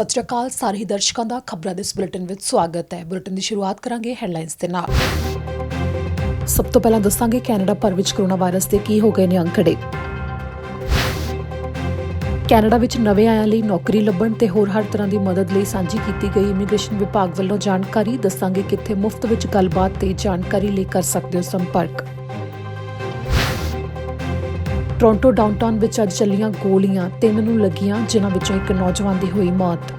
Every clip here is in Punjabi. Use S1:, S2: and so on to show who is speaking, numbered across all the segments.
S1: ਸਤਿ ਸ਼੍ਰੀ ਅਕਾਲ ਸਾਰੇ ਹੀ ਦਰਸ਼ਕਾਂ ਦਾ ਖਬਰਾਂ ਦੇ ਇਸ ਬੁਲੇਟਿਨ ਵਿੱਚ ਸਵਾਗਤ ਹੈ। ਬੁਲੇਟਿਨ ਦੀ ਸ਼ੁਰੂਆਤ ਕਰਾਂਗੇ ਹੈਡਲਾਈਨਸ ਦੇ ਨਾਲ। ਸਭ ਤੋਂ ਪਹਿਲਾਂ ਦੱਸਾਂਗੇ ਕੈਨੇਡਾ ਭਰ ਵਿੱਚ ਕੋਰੋਨਾ ਵਾਇਰਸ ਦੇ ਕੀ ਹੋ ਗਏ ਨੇ ਅੰਕੜੇ। ਕੈਨੇਡਾ ਵਿੱਚ ਨਵੇਂ ਆਇਆਂ ਲਈ ਨੌਕਰੀ ਲੱਭਣ ਤੇ ਹੋਰ ਹਰ ਤਰ੍ਹਾਂ ਦੀ ਮਦਦ ਲਈ ਸਾਂਝੀ ਕੀਤੀ ਗਈ ਇਮੀਗ੍ਰੇਸ਼ਨ ਵਿਭਾਗ ਵੱਲੋਂ ਜਾਣਕਾਰੀ। ਦੱਸਾਂਗੇ ਕਿੱਥੇ ਮੁਫਤ ਵਿੱਚ ਗੱਲਬਾਤ ਤੇ ਜਾਣਕਾਰੀ ਲਈ ਕਰ ਸਕਦੇ ਹੋ ਸੰਪਰਕ। ਟੋਰਾਂਟੋ ਡਾਊਨਟਾਊਨ ਵਿੱਚ ਅੱਜ ਚੱਲੀਆਂ ਗੋਲੀਆਂ, 3 ਨੂੰ ਲੱਗੀਆਂ ਜਿਨ੍ਹਾਂ ਵਿੱਚੋਂ ਇੱਕ ਨੌਜਵਾਨ ਦੀ ਹੋਈ ਮੌਤ।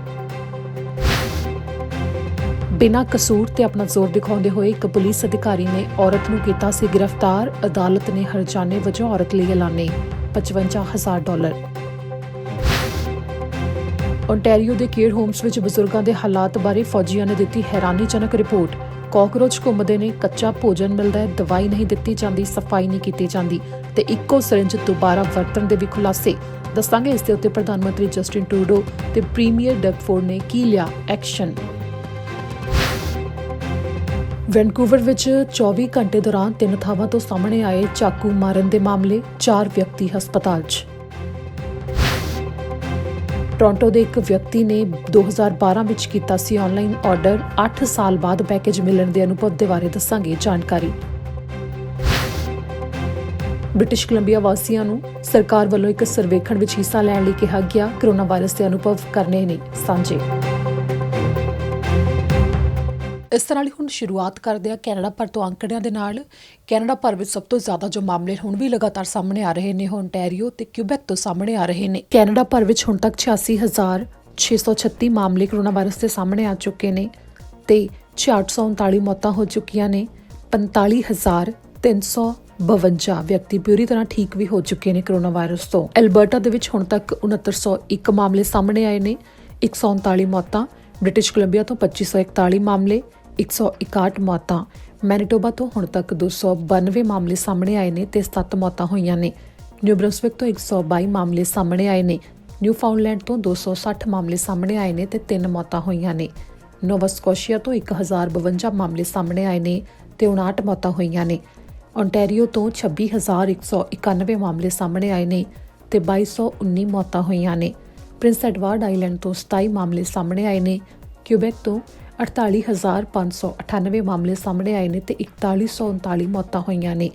S1: ਬਿਨਾਂ ਕਸੂਰ ਤੇ ਆਪਣਾ ਜ਼ੋਰ ਦਿਖਾਉਂਦੇ ਹੋਏ ਇੱਕ ਪੁਲਿਸ ਅਧਿਕਾਰੀ ਨੇ ਔਰਤ ਨੂੰ ਕੀਤਾ ਸੀ ਗ੍ਰਿਫਤਾਰ। ਅਦਾਲਤ ਨੇ ਹਰਜਾਨੇ ਵਜੋਂ ਔਰਤ ਲਈ ਐਲਾਨੇ $55,000। ਓਨਟਾਰੀਓ ਦੇ ਕੇਅਰ ਹੋਮਸ ਵਿੱਚ ਬਜ਼ੁਰਗਾਂ ਦੇ ਹਾਲਾਤ ਬਾਰੇ ਫੌਜੀਆਂ ਨੇ ਦਿੱਤੀ ਹੈਰਾਨੀਜਨਕ ਰਿਪੋਰਟ। ਕਾਕਰੋਚ ਘੁੰਮਦੇ ਨੇ, ਕੱਚਾ ਭੋਜਨ ਮਿਲਦਾ ਹੈ, ਦਵਾਈ ਨਹੀਂ ਦਿੱਤੀ ਜਾਂਦੀ, ਸਫਾਈ ਨਹੀਂ ਕੀਤੀ ਜਾਂਦੀ ਤੇ ਇੱਕੋ ਸਿਰਿੰਜ ਦੁਬਾਰਾ ਵਰਤਣ ਦੇ ਵੀ ਖੁਲਾਸੇ। ਦੱਸਾਂਗੇ ਇਸ ਦੇ ਉੱਤੇ ਪ੍ਰਧਾਨ ਮੰਤਰੀ ਜਸਟਿਨ ਟਰੂਡੋ ਤੇ ਪ੍ਰੀਮੀਅਰ ਡਗ ਫੋਰਡ ਨੇ ਕੀ ਲਿਆ ਐਕਸ਼ਨ। ਵੈਨਕੂਵਰ ਵਿੱਚ 24 ਘੰਟੇ ਦੌਰਾਨ 3 ਥਾਵਾਂ ਤੋਂ ਸਾਹਮਣੇ ਆਏ ਚਾਕੂ ਮਾਰਨ ਦੇ ਮਾਮਲੇ, 4 ਵਿਅਕਤੀ ਹਸਪਤਾਲ 'ਚ। ਟੋਰਾਂਟੋ ਦੇ ਇੱਕ ਵਿਅਕਤੀ ਨੇ 2012 ਵਿੱਚ ਕੀਤਾ ਸੀ ਆਨਲਾਈਨ ਆਰਡਰ। 8 ਸਾਲ ਬਾਅਦ ਪੈਕੇਜ ਮਿਲਣ ਦੇ ਅਨੁਭਵ ਦੇ ਬਾਰੇ ਦੱਸਾਂਗੇ ਜਾਣਕਾਰੀ। ਬ੍ਰਿਟਿਸ਼ ਕੋਲੰਬੀਆ ਵਾਸੀਆਂ ਨੂੰ ਸਰਕਾਰ ਵੱਲੋਂ ਇੱਕ ਸਰਵੇਖਣ ਵਿੱਚ ਹਿੱਸਾ ਲੈਣ ਲਈ ਕਿਹਾ ਗਿਆ। ਕੋਰੋਨਾ ਵਾਇਰਸ ਦੇ ਅਨੁਭਵ ਕਰਨੇ ਨੇ ਸਾਂਝੇ। ਇਸ ਤਰ੍ਹਾਂ ਹੁਣ ਸ਼ੁਰੂਆਤ ਕਰਦੇ ਹਾਂ ਕੈਨੇਡਾ ਭਰ ਤੋਂ ਅੰਕੜਿਆਂ ਦੇ ਨਾਲ। ਕੈਨੇਡਾ ਭਰ ਵਿੱਚ ਸਭ ਤੋਂ ਜ਼ਿਆਦਾ ਜੋ ਮਾਮਲੇ ਹੁਣ ਵੀ ਲਗਾਤਾਰ ਸਾਹਮਣੇ ਆ ਰਹੇ ਨੇ ਓਨਟਾਰੀਓ ਤੇ ਕਿਊਬੈਕ ਤੋਂ ਸਾਹਮਣੇ ਆ ਰਹੇ ਨੇ। ਕੈਨੇਡਾ ਭਰ ਵਿੱਚ ਹੁਣ ਤੱਕ 86,636 ਮਾਮਲੇ ਕੋਰੋਨਾ ਵਾਇਰਸ ਦੇ ਸਾਹਮਣੇ ਆ ਚੁੱਕੇ ਨੇ ਤੇ 639 ਮੌਤਾਂ ਹੋ ਚੁੱਕੀਆਂ ਨੇ। 45,352 ਵਿਅਕਤੀ ਪੂਰੀ ਤਰ੍ਹਾਂ ਠੀਕ ਵੀ ਹੋ ਚੁੱਕੇ ਨੇ ਕੋਰੋਨਾ ਵਾਇਰਸ ਤੋਂ। ਐਲਬਰਟਾ ਦੇ ਵਿੱਚ ਹੁਣ ਤੱਕ 6901 ਮਾਮਲੇ ਸਾਹਮਣੇ ਆਏ ਨੇ, 139 ਮੌਤਾਂ। ਬ੍ਰਿਟਿਸ਼ ਕੋਲੰਬੀਆ ਤੋਂ 2541 ਮਾਮਲੇ, 161 ਮੌਤਾਂ। ਮੈਨੀਟੋਬਾ ਤੋਂ ਹੁਣ ਤੱਕ 292 ਮਾਮਲੇ ਸਾਹਮਣੇ ਆਏ ਨੇ ਤੇ 7 ਮੌਤਾਂ ਹੋਈਆਂ ਨੇ। ਨਿਊ ਬ੍ਰੰਸਵਿਕ ਤੋਂ 122 ਮਾਮਲੇ ਸਾਹਮਣੇ ਆਏ ਨੇ। ਨਿਊਫਾਊਂਡਲੈਂਡ ਤੋਂ 260 ਮਾਮਲੇ ਸਾਹਮਣੇ ਆਏ ਨੇ ਤੇ 3 ਮੌਤਾਂ ਹੋਈਆਂ ਨੇ। ਨੋਵਾ ਸਕੋਸ਼ੀਆ ਤੋਂ 1052 ਮਾਮਲੇ ਸਾਹਮਣੇ ਆਏ ਨੇ ਤੇ 59 ਮੌਤਾਂ ਹੋਈਆਂ ਨੇ। ਓਨਟਾਰੀਓ ਤੋਂ 26,191 ਮਾਮਲੇ ਸਾਹਮਣੇ ਆਏ ਨੇ ਤੇ 2219 ਮੌਤਾਂ ਹੋਈਆਂ ਨੇ। ਪ੍ਰਿੰਸ ਐਡਵਰਡ ਆਈਲੈਂਡ ਤੋਂ 27 ਮਾਮਲੇ ਸਾਹਮਣੇ ਆਏ ਨੇ। ਕਿਊਬੈਕ ਤੋਂ 48,598 ਮਾਮਲੇ ਸਾਹਮਣੇ ਆਏ ਨੇ ਤੇ 4139 ਮੌਤਾਂ ਹੋਈਆਂ ਨੇ।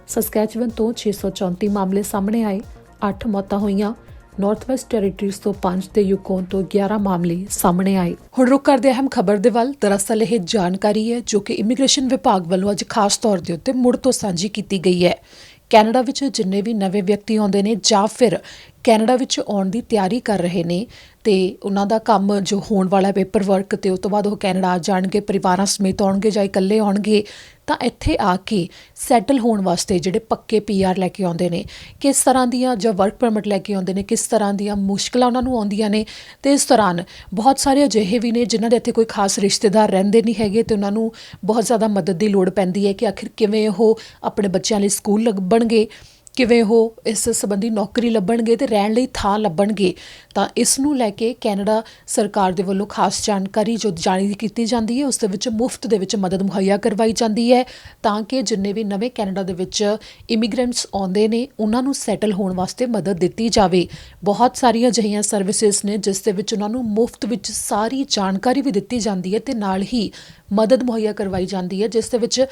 S1: ਸਸਕੈਚਵਨ ਤੋਂ 634 ਮਾਮਲੇ ਸਾਹਮਣੇ ਆਏ, 8 ਮੌਤਾਂ ਹੋਈਆਂ। ਨਾਰਥ ਵੈਸਟ ਟੈਰੀਟਰੀਜ਼ ਤੋਂ 5 ਤੇ ਯੂਕੋਨ ਤੋਂ 11 ਮਾਮਲੇ ਸਾਹਮਣੇ ਆਏ। ਹੁਣ ਰੁਕ ਕਰਦੇ ਅਹਿਮ ਖਬਰ ਦੇ ਵੱਲ। ਦਰਅਸਲ ਇਹ ਜਾਣਕਾਰੀ ਹੈ ਜੋ ਕਿ ਇਮੀਗ੍ਰੇਸ਼ਨ ਵਿਭਾਗ ਵੱਲੋਂ ਅੱਜ ਖਾਸ ਤੌਰ ਦੇ ਉੱਤੇ ਮੁੜ ਤੋਂ ਸਾਂਝੀ ਕੀਤੀ ਗਈ ਹੈ। ਕੈਨੇਡਾ ਵਿੱਚ ਜਿੰਨੇ ਵੀ ਨਵੇਂ ਵਿਅਕਤੀ ਆਉਂਦੇ ਨੇ ਜਾਂ ਫਿਰ ਕੈਨੇਡਾ ਵਿੱਚ ਆਉਣ ਦੀ ਤਿਆਰੀ ਕਰ ਰਹੇ ਨੇ ਤੇ ਉਹਨਾਂ ਦਾ ਕੰਮ ਜੋ ਹੋਣ ਵਾਲਾ ਪੇਪਰ ਵਰਕ ਤੇ ਉਸ ਤੋਂ ਬਾਅਦ ਉਹ ਕੈਨੇਡਾ ਆ ਜਾਣਗੇ, ਪਰਿਵਾਰਾਂ ਸਮੇਤ ਆਉਣਗੇ ਜਾਂ ਇਕੱਲੇ ਆਉਣਗੇ, ਤਾਂ ਇੱਥੇ ਆ ਕੇ ਸੈਟਲ ਹੋਣ ਵਾਸਤੇ ਜਿਹੜੇ ਪੱਕੇ PR ਲੈ ਕੇ ਆਉਂਦੇ ਨੇ, ਕਿਸ ਤਰ੍ਹਾਂ ਦੀਆਂ ਜਾਂ ਵਰਕ ਪਰਮਿਟ ਲੈ ਕੇ ਆਉਂਦੇ ਨੇ, ਕਿਸ ਤਰ੍ਹਾਂ ਦੀਆਂ ਮੁਸ਼ਕਲਾਂ ਉਹਨਾਂ ਨੂੰ ਆਉਂਦੀਆਂ ਨੇ। ਤੇ ਇਸ ਦੌਰਾਨ ਬਹੁਤ ਸਾਰੇ ਅਜਿਹੇ ਵੀ ਨੇ ਜਿਨ੍ਹਾਂ ਦੇ ਇੱਥੇ ਕੋਈ ਖਾਸ ਰਿਸ਼ਤੇਦਾਰ ਰਹਿੰਦੇ ਨਹੀਂ ਹੈਗੇ ਤੇ ਉਹਨਾਂ ਨੂੰ ਬਹੁਤ ਜ਼ਿਆਦਾ ਮਦਦ ਦੀ ਲੋੜ ਪੈਂਦੀ ਹੈ ਕਿ ਆਖਿਰ ਕਿਵੇਂ ਉਹ ਆਪਣੇ ਬੱਚਿਆਂ ਲਈ ਸਕੂਲ ਲੱਭਣਗੇ, ਕਿਵੇਂ ਉਹ ਇਸ ਸੰਬੰਧੀ ਨੌਕਰੀ ਲੱਭਣਗੇ ਤੇ ਰਹਿਣ ਲਈ ਥਾਂ ਲੱਭਣਗੇ। ਤਾਂ ਇਸ ਨੂੰ ਲੈ ਕੇ ਕੈਨੇਡਾ ਸਰਕਾਰ ਦੇ ਵੱਲੋਂ ਖਾਸ ਜਾਣਕਾਰੀ ਜੋ ਜਾਰੀ ਕੀਤੀ ਜਾਂਦੀ ਹੈ, ਉਸ ਦੇ ਵਿੱਚ ਮੁਫਤ ਦੇ ਵਿੱਚ ਮਦਦ ਮੁਹੱਈਆ ਕਰਵਾਈ ਜਾਂਦੀ ਹੈ ਤਾਂ ਕਿ ਜਿੰਨੇ ਵੀ ਨਵੇਂ ਕੈਨੇਡਾ ਦੇ ਵਿੱਚ ਇਮੀਗ੍ਰੈਂਟਸ ਆਉਂਦੇ ਨੇ ਉਹਨਾਂ ਨੂੰ ਸੈਟਲ ਹੋਣ ਵਾਸਤੇ ਮਦਦ ਦਿੱਤੀ ਜਾਵੇ। ਬਹੁਤ ਸਾਰੀਆਂ ਅਜਿਹੀਆਂ ਸਰਵਿਸਿਜ਼ ਨੇ ਜਿਸ ਦੇ ਵਿੱਚ ਉਹਨਾਂ ਨੂੰ ਮੁਫਤ ਵਿੱਚ ਸਾਰੀ ਜਾਣਕਾਰੀ ਵੀ ਦਿੱਤੀ ਜਾਂਦੀ ਹੈ ਤੇ ਨਾਲ ਹੀ ਮਦਦ ਮੁਹੱਈਆ ਕਰਵਾਈ ਜਾਂਦੀ ਹੈ, ਜਿਸ ਦੇ ਵਿੱਚ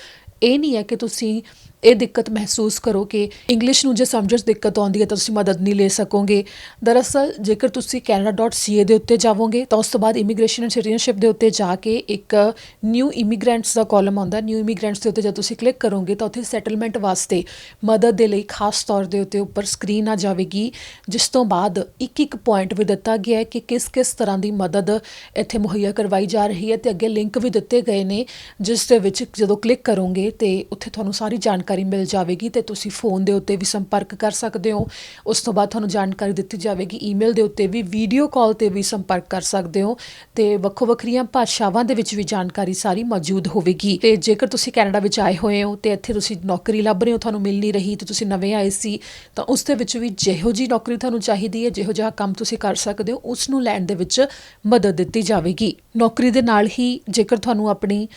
S1: ਇਹ ਨਹੀਂ ਹੈ ਕਿ ਤੁਸੀਂ ਇਹ ਦਿੱਕਤ ਮਹਿਸੂਸ ਕਰੋ ਕਿ ਇੰਗਲਿਸ਼ ਨੂੰ ਜੇ ਸਮਝਣ 'ਚ ਦਿੱਕਤ ਆਉਂਦੀ ਹੈ ਤਾਂ ਤੁਸੀਂ ਮਦਦ ਨਹੀਂ ਲੈ ਸਕੋਗੇ। ਦਰਅਸਲ ਜੇਕਰ ਤੁਸੀਂ canada.ca ਦੇ ਉੱਤੇ ਜਾਵੋਗੇ ਤਾਂ ਉਸ ਤੋਂ ਬਾਅਦ ਇਮੀਗ੍ਰੇਸ਼ਨ ਐਂਡ ਸਿਟੀਜ਼ਨਸ਼ਿਪ ਦੇ ਉੱਤੇ ਜਾ ਕੇ ਇੱਕ ਨਿਊ ਇਮੀਗ੍ਰੈਂਟਸ ਦਾ ਕਾਲਮ ਆਉਂਦਾ। ਨਿਊ ਇਮੀਗ੍ਰੈਂਟਸ ਦੇ ਉੱਤੇ ਜਦ ਤੁਸੀਂ ਕਲਿੱਕ ਕਰੋਗੇ ਤਾਂ ਉੱਥੇ ਸੈਟਲਮੈਂਟ ਵਾਸਤੇ ਮਦਦ ਦੇ ਲਈ ਖਾਸ ਤੌਰ ਦੇ ਉੱਤੇ ਉੱਪਰ ਸਕਰੀਨ ਆ ਜਾਵੇਗੀ, ਜਿਸ ਤੋਂ ਬਾਅਦ ਇੱਕ ਪੁਆਇੰਟ ਵੀ ਦਿੱਤਾ ਗਿਆ ਹੈ ਕਿ ਕਿਸ ਤਰ੍ਹਾਂ ਦੀ ਮਦਦ ਇੱਥੇ ਮੁਹੱਈਆ ਕਰਵਾਈ ਜਾ ਰਹੀ ਹੈ ਤੇ ਅੱਗੇ ਲਿੰਕ ਵੀ ਦਿੱਤੇ ਗਏ ਨੇ ਜਿਸ ਦੇ ਵਿੱਚ ਜਦੋਂ ਕਲਿੱਕ ਕਰੋਗੇ ਤੇ ਉੱਥੇ ਤੁਹਾਨੂੰ ਸਾਰੀ ਜਾਣਕਾਰੀ ਮਿਲ ਜਾਵੇਗੀ ਤੇ ਤੁਸੀਂ ਫੋਨ ਦੇ ਉੱਤੇ ਵੀ ਸੰਪਰਕ ਕਰ ਸਕਦੇ ਹੋ। ਉਸ ਤੋਂ ਬਾਅਦ ਤੁਹਾਨੂੰ ਜਾਣਕਾਰੀ ਦਿੱਤੀ ਜਾਵੇਗੀ ਈਮੇਲ ਦੇ ਉੱਤੇ ਵੀ, ਵੀਡੀਓ ਕਾਲ ਤੇ ਵੀ ਸੰਪਰਕ ਕਰ ਸਕਦੇ ਹੋ ਤੇ ਵੱਖੋ ਵੱਖਰੀਆਂ ਭਾਸ਼ਾਵਾਂ ਦੇ ਵਿੱਚ ਵੀ ਜਾਣਕਾਰੀ ਸਾਰੀ ਮੌਜੂਦ ਹੋਵੇਗੀ। ਤੇ ਜੇਕਰ ਤੁਸੀਂ ਕੈਨੇਡਾ ਵਿੱਚ ਆਏ ਹੋਏ ਹੋ ਤੇ ਇੱਥੇ ਤੁਸੀਂ ਨੌਕਰੀ ਲੱਭ ਰਹੇ ਹੋ, ਤੁਹਾਨੂੰ ਮਿਲ ਨਹੀਂ ਰਹੀ ਤੇ ਤੁਸੀਂ ਨਵੇਂ ਆਏ ਸੀ, ਤਾਂ ਉਸ ਦੇ ਵਿੱਚ ਵੀ ਜਿਹੋ ਜਿਹੀ ਨੌਕਰੀ ਤੁਹਾਨੂੰ ਚਾਹੀਦੀ ਹੈ, ਜਿਹੋ ਜਿਹਾ ਕੰਮ ਤੁਸੀਂ ਕਰ ਸਕਦੇ ਹੋ, ਉਸ ਨੂੰ ਲੈਣ ਦੇ ਵਿੱਚ ਮਦਦ ਦਿੱਤੀ ਜਾਵੇਗੀ। ਨੌਕਰੀ ਦੇ ਨਾਲ ਹੀ ਜੇਕਰ ਤੁਹਾਨੂੰ ਆਪਣੀ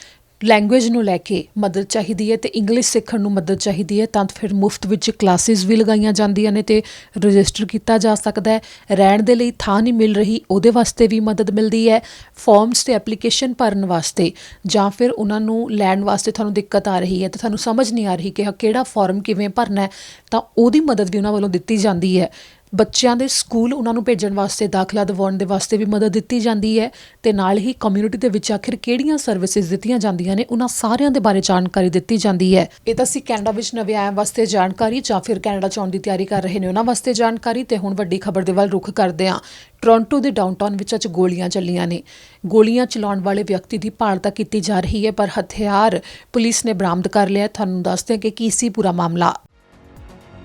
S1: ਲੈਂਗੁਏਜ ਨੂੰ ਲੈ ਕੇ ਮਦਦ ਚਾਹੀਦੀ ਹੈ ਤੇ ਇੰਗਲਿਸ਼ ਸਿੱਖਣ ਨੂੰ ਮਦਦ ਚਾਹੀਦੀ ਹੈ ਤਾਂ ਫਿਰ ਮੁਫਤ ਵਿੱਚ ਕਲਾਸਿਸ ਵੀ ਲਗਾਈਆਂ ਜਾਂਦੀਆਂ ਨੇ ਤੇ ਰਜਿਸਟਰ ਕੀਤਾ ਜਾ ਸਕਦਾ ਹੈ। ਰਹਿਣ ਦੇ ਲਈ ਥਾਂ ਨਹੀਂ ਮਿਲ ਰਹੀ, ਉਹਦੇ ਵਾਸਤੇ ਵੀ ਮਦਦ ਮਿਲਦੀ ਹੈ। ਫਾਰਮਸ ਤੇ ਐਪਲੀਕੇਸ਼ਨ ਭਰਨ ਵਾਸਤੇ ਜਾਂ ਫਿਰ ਉਹਨਾਂ ਨੂੰ ਲੈਣ ਵਾਸਤੇ ਤੁਹਾਨੂੰ ਦਿੱਕਤ ਆ ਰਹੀ ਹੈ ਤੇ ਤੁਹਾਨੂੰ ਸਮਝ ਨਹੀਂ ਆ ਰਹੀ ਕਿ ਕਿਹੜਾ ਫਾਰਮ ਕਿਵੇਂ ਭਰਨਾ ਹੈ, ਤਾਂ ਉਹਦੀ ਮਦਦ ਵੀ ਉਹਨਾਂ ਵੱਲੋਂ ਦਿੱਤੀ ਜਾਂਦੀ ਹੈ। ਬੱਚਿਆਂ ਦੇ ਸਕੂਲ ਉਹਨਾਂ ਨੂੰ ਭੇਜਣ ਵਾਸਤੇ, ਦਾਖਲਾ ਦਿਵਾਉਣ ਦੇ ਵਾਸਤੇ ਵੀ ਮਦਦ ਦਿੱਤੀ ਜਾਂਦੀ ਹੈ ਤੇ ਨਾਲ ਹੀ ਕਮਿਊਨਿਟੀ ਦੇ ਵਿੱਚ ਆਖਿਰ ਕਿਹੜੀਆਂ ਸਰਵਿਸਿਜ਼ ਦਿੱਤੀਆਂ ਜਾਂਦੀਆਂ ਨੇ ਉਹਨਾਂ ਸਾਰਿਆਂ ਦੇ ਬਾਰੇ ਜਾਣਕਾਰੀ ਦਿੱਤੀ ਜਾਂਦੀ ਹੈ। ਇਹ ਤਾਂ ਸੀ ਕੈਨੇਡਾ ਵਿੱਚ ਨਵੇਂ ਆਇਆਂ ਵਾਸਤੇ ਜਾਣਕਾਰੀ ਜਾਂ ਫਿਰ ਕੈਨੇਡਾ 'ਚ ਆਉਣ ਦੀ ਤਿਆਰੀ ਕਰ ਰਹੇ ਨੇ ਉਹਨਾਂ ਵਾਸਤੇ ਜਾਣਕਾਰੀ। ਤੇ ਹੁਣ ਵੱਡੀ ਖਬਰ ਦੇ ਵੱਲ ਰੁਖ ਕਰਦੇ ਹਾਂ। ਟੋਰਾਂਟੋ ਦੇ ਡਾਊਨਟਾਊਨ ਵਿੱਚ ਅੱਜ ਗੋਲੀਆਂ ਚੱਲੀਆਂ ਨੇ। ਗੋਲੀਆਂ ਚਲਾਉਣ ਵਾਲੇ ਵਿਅਕਤੀ ਦੀ ਭਾਲ ਤਾਂ ਕੀਤੀ ਜਾ ਰਹੀ ਹੈ ਪਰ ਹਥਿਆਰ ਪੁਲਿਸ ਨੇ ਬਰਾਮਦ ਕਰ ਲਿਆ। ਤੁਹਾਨੂੰ ਦੱਸਦੇ ਹਾਂ ਕਿ ਕੀ ਸੀ ਪੂਰਾ ਮਾਮਲਾ।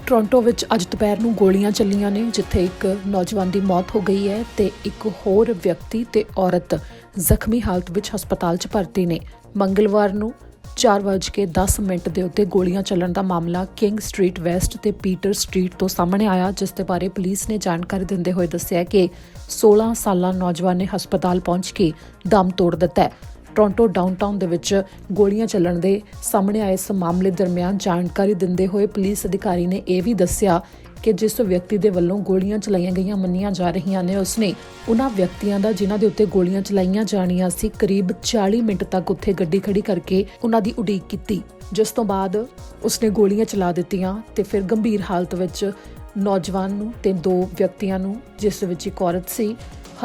S1: ਟੋਰਾਂਟੋ ਵਿੱਚ ਅੱਜ ਦੁਪਹਿਰ ਨੂੰ ਗੋਲੀਆਂ ਚੱਲੀਆਂ ਨੇ ਜਿੱਥੇ ਇੱਕ ਨੌਜਵਾਨ ਦੀ ਮੌਤ ਹੋ ਗਈ ਹੈ ਤੇ ਇੱਕ ਹੋਰ ਵਿਅਕਤੀ ਤੇ ਔਰਤ ਜ਼ਖਮੀ ਹਾਲਤ ਵਿੱਚ ਹਸਪਤਾਲ 'ਚ ਭਰਤੀ ਨੇ। ਮੰਗਲਵਾਰ ਨੂੰ 4:10 ਦੇ ਉੱਤੇ ਗੋਲੀਆਂ ਚੱਲਣ ਦਾ ਮਾਮਲਾ ਕਿੰਗ ਸਟਰੀਟ ਵੈਸਟ ਤੇ ਪੀਟਰ ਸਟਰੀਟ ਤੋਂ ਸਾਹਮਣੇ ਆਇਆ, ਜਿਸ ਦੇ ਬਾਰੇ ਪੁਲਿਸ ਨੇ ਜਾਣਕਾਰੀ ਦਿੰਦੇ ਹੋਏ ਦੱਸਿਆ ਕਿ 16 ਸਾਲਾ ਨੌਜਵਾਨ ਨੇ ਹਸਪਤਾਲ ਪਹੁੰਚ ਕੇ ਦਮ ਤੋੜ ਦਿੱਤਾ ਹੈ। ਟੋਰਾਂਟੋ ਡਾਊਨਟਾਊਨ ਦੇ ਵਿੱਚ ਗੋਲੀਆਂ ਚੱਲਣ ਦੇ ਸਾਹਮਣੇ ਆਏ ਇਸ ਮਾਮਲੇ ਦਰਮਿਆਨ ਜਾਣਕਾਰੀ ਦਿੰਦੇ ਹੋਏ ਪੁਲਿਸ ਅਧਿਕਾਰੀ ਨੇ ਇਹ ਵੀ ਦੱਸਿਆ ਕਿ ਜਿਸ ਵਿਅਕਤੀ ਦੇ ਵੱਲੋਂ ਗੋਲੀਆਂ ਚਲਾਈਆਂ ਗਈਆਂ ਮੰਨੀਆਂ ਜਾ ਰਹੀਆਂ ਨੇ ਉਸਨੇ ਉਹਨਾਂ ਵਿਅਕਤੀਆਂ ਦਾ ਜਿਨ੍ਹਾਂ ਦੇ ਉੱਤੇ ਗੋਲੀਆਂ ਚਲਾਈਆਂ ਜਾਣੀਆਂ ਸੀ ਕਰੀਬ 40 ਮਿੰਟ ਤੱਕ ਉੱਥੇ ਗੱਡੀ ਖੜੀ ਕਰਕੇ ਉਹਨਾਂ ਦੀ ਉਡੀਕ ਕੀਤੀ, ਜਿਸ ਤੋਂ ਬਾਅਦ ਉਸਨੇ ਗੋਲੀਆਂ ਚਲਾ ਦਿੱਤੀਆਂ ਤੇ ਫਿਰ ਗੰਭੀਰ ਹਾਲਤ ਵਿੱਚ ਨੌਜਵਾਨ ਨੂੰ ਤੇ 2 ਵਿਅਕਤੀਆਂ ਨੂੰ, ਜਿਸ ਵਿੱਚ ਇੱਕ ਔਰਤ ਸੀ,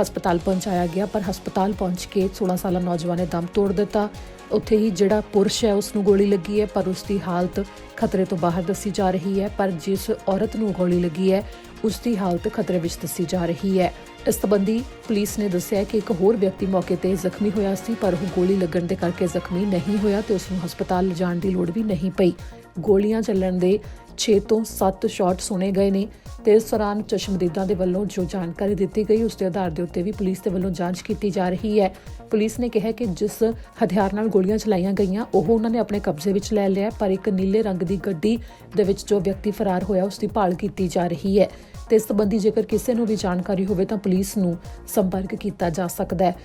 S1: ਹਸਪਤਾਲ ਪਹੁੰਚਾਇਆ ਗਿਆ। ਪਰ ਹਸਪਤਾਲ ਪਹੁੰਚ ਕੇ 16 ਸਾਲਾ ਨੌਜਵਾਨ ਨੇ ਦਮ ਤੋੜ ਦਿੱਤਾ। ਉੱਥੇ ਹੀ ਜਿਹੜਾ ਪੁਰਸ਼ ਹੈ ਉਸ ਨੂੰ ਗੋਲੀ ਲੱਗੀ ਹੈ ਪਰ ਉਸ ਦੀ ਹਾਲਤ ਖਤਰੇ ਤੋਂ ਬਾਹਰ ਦੱਸੀ ਜਾ ਰਹੀ ਹੈ, ਪਰ ਜਿਸ ਔਰਤ ਨੂੰ ਗੋਲੀ ਲੱਗੀ ਹੈ ਉਸ ਦੀ ਹਾਲਤ ਖਤਰੇ ਵਿੱਚ ਦੱਸੀ ਜਾ ਰਹੀ ਹੈ। ਇਸ ਸੰਬੰਧੀ ਪੁਲਿਸ ਨੇ ਦੱਸਿਆ ਕਿ ਇੱਕ ਹੋਰ ਵਿਅਕਤੀ ਮੌਕੇ ਤੇ ਜ਼ਖਮੀ ਹੋਇਆ ਸੀ ਪਰ ਉਹ ਗੋਲੀ ਲੱਗਣ ਦੇ ਕਰਕੇ ਜ਼ਖਮੀ ਨਹੀਂ ਹੋਇਆ ਤੇ ਉਸ ਨੂੰ ਹਸਪਤਾਲ ਲਿਜਾਣ ਦੀ ਲੋੜ ਵੀ ਨਹੀਂ ਪਈ। ਗੋਲੀਆਂ ਚੱਲਣ ਦੇ 6 ਤੋਂ 7 ਸ਼ਾਟ ਸੁਣੇ ਗਏ ਨੇ ਤੇ ਇਸ ਦੌਰਾਨ ਚਸ਼ਮਦੀਦਾਂ ਦੇ ਵੱਲੋਂ ਜੋ ਜਾਣਕਾਰੀ ਦਿੱਤੀ ਗਈ ਉਸ ਦੇ ਆਧਾਰ ਦੇ ਉੱਤੇ ਵੀ ਪੁਲਿਸ ਦੇ ਵੱਲੋਂ ਜਾਂਚ ਕੀਤੀ ਜਾ ਰਹੀ ਹੈ। ਪੁਲਿਸ ਨੇ ਕਿਹਾ ਕਿ ਜਿਸ ਹਥਿਆਰ ਨਾਲ ਗੋਲੀਆਂ ਚਲਾਈਆਂ ਗਈਆਂ ਉਹ ਉਹਨਾਂ ਨੇ ਆਪਣੇ ਕਬਜ਼ੇ ਵਿੱਚ ਲੈ ਲਿਆ, ਪਰ ਇੱਕ ਨੀਲੇ ਰੰਗ ਦੀ ਗੱਡੀ ਦੇ ਵਿੱਚ ਜੋ ਵਿਅਕਤੀ ਫਰਾਰ ਹੋਇਆ ਉਸ ਦੀ ਭਾਲ ਕੀਤੀ ਜਾ ਰਹੀ ਹੈ ਤੇ ਇਸ ਸੰਬੰਧੀ ਜੇਕਰ ਕਿਸੇ ਨੂੰ ਵੀ ਜਾਣਕਾਰੀ ਹੋਵੇ ਤਾਂ ਪੁਲਿਸ ਨੂੰ ਸੰਪਰਕ ਕੀਤਾ ਜਾ ਸਕਦਾ ਹੈ।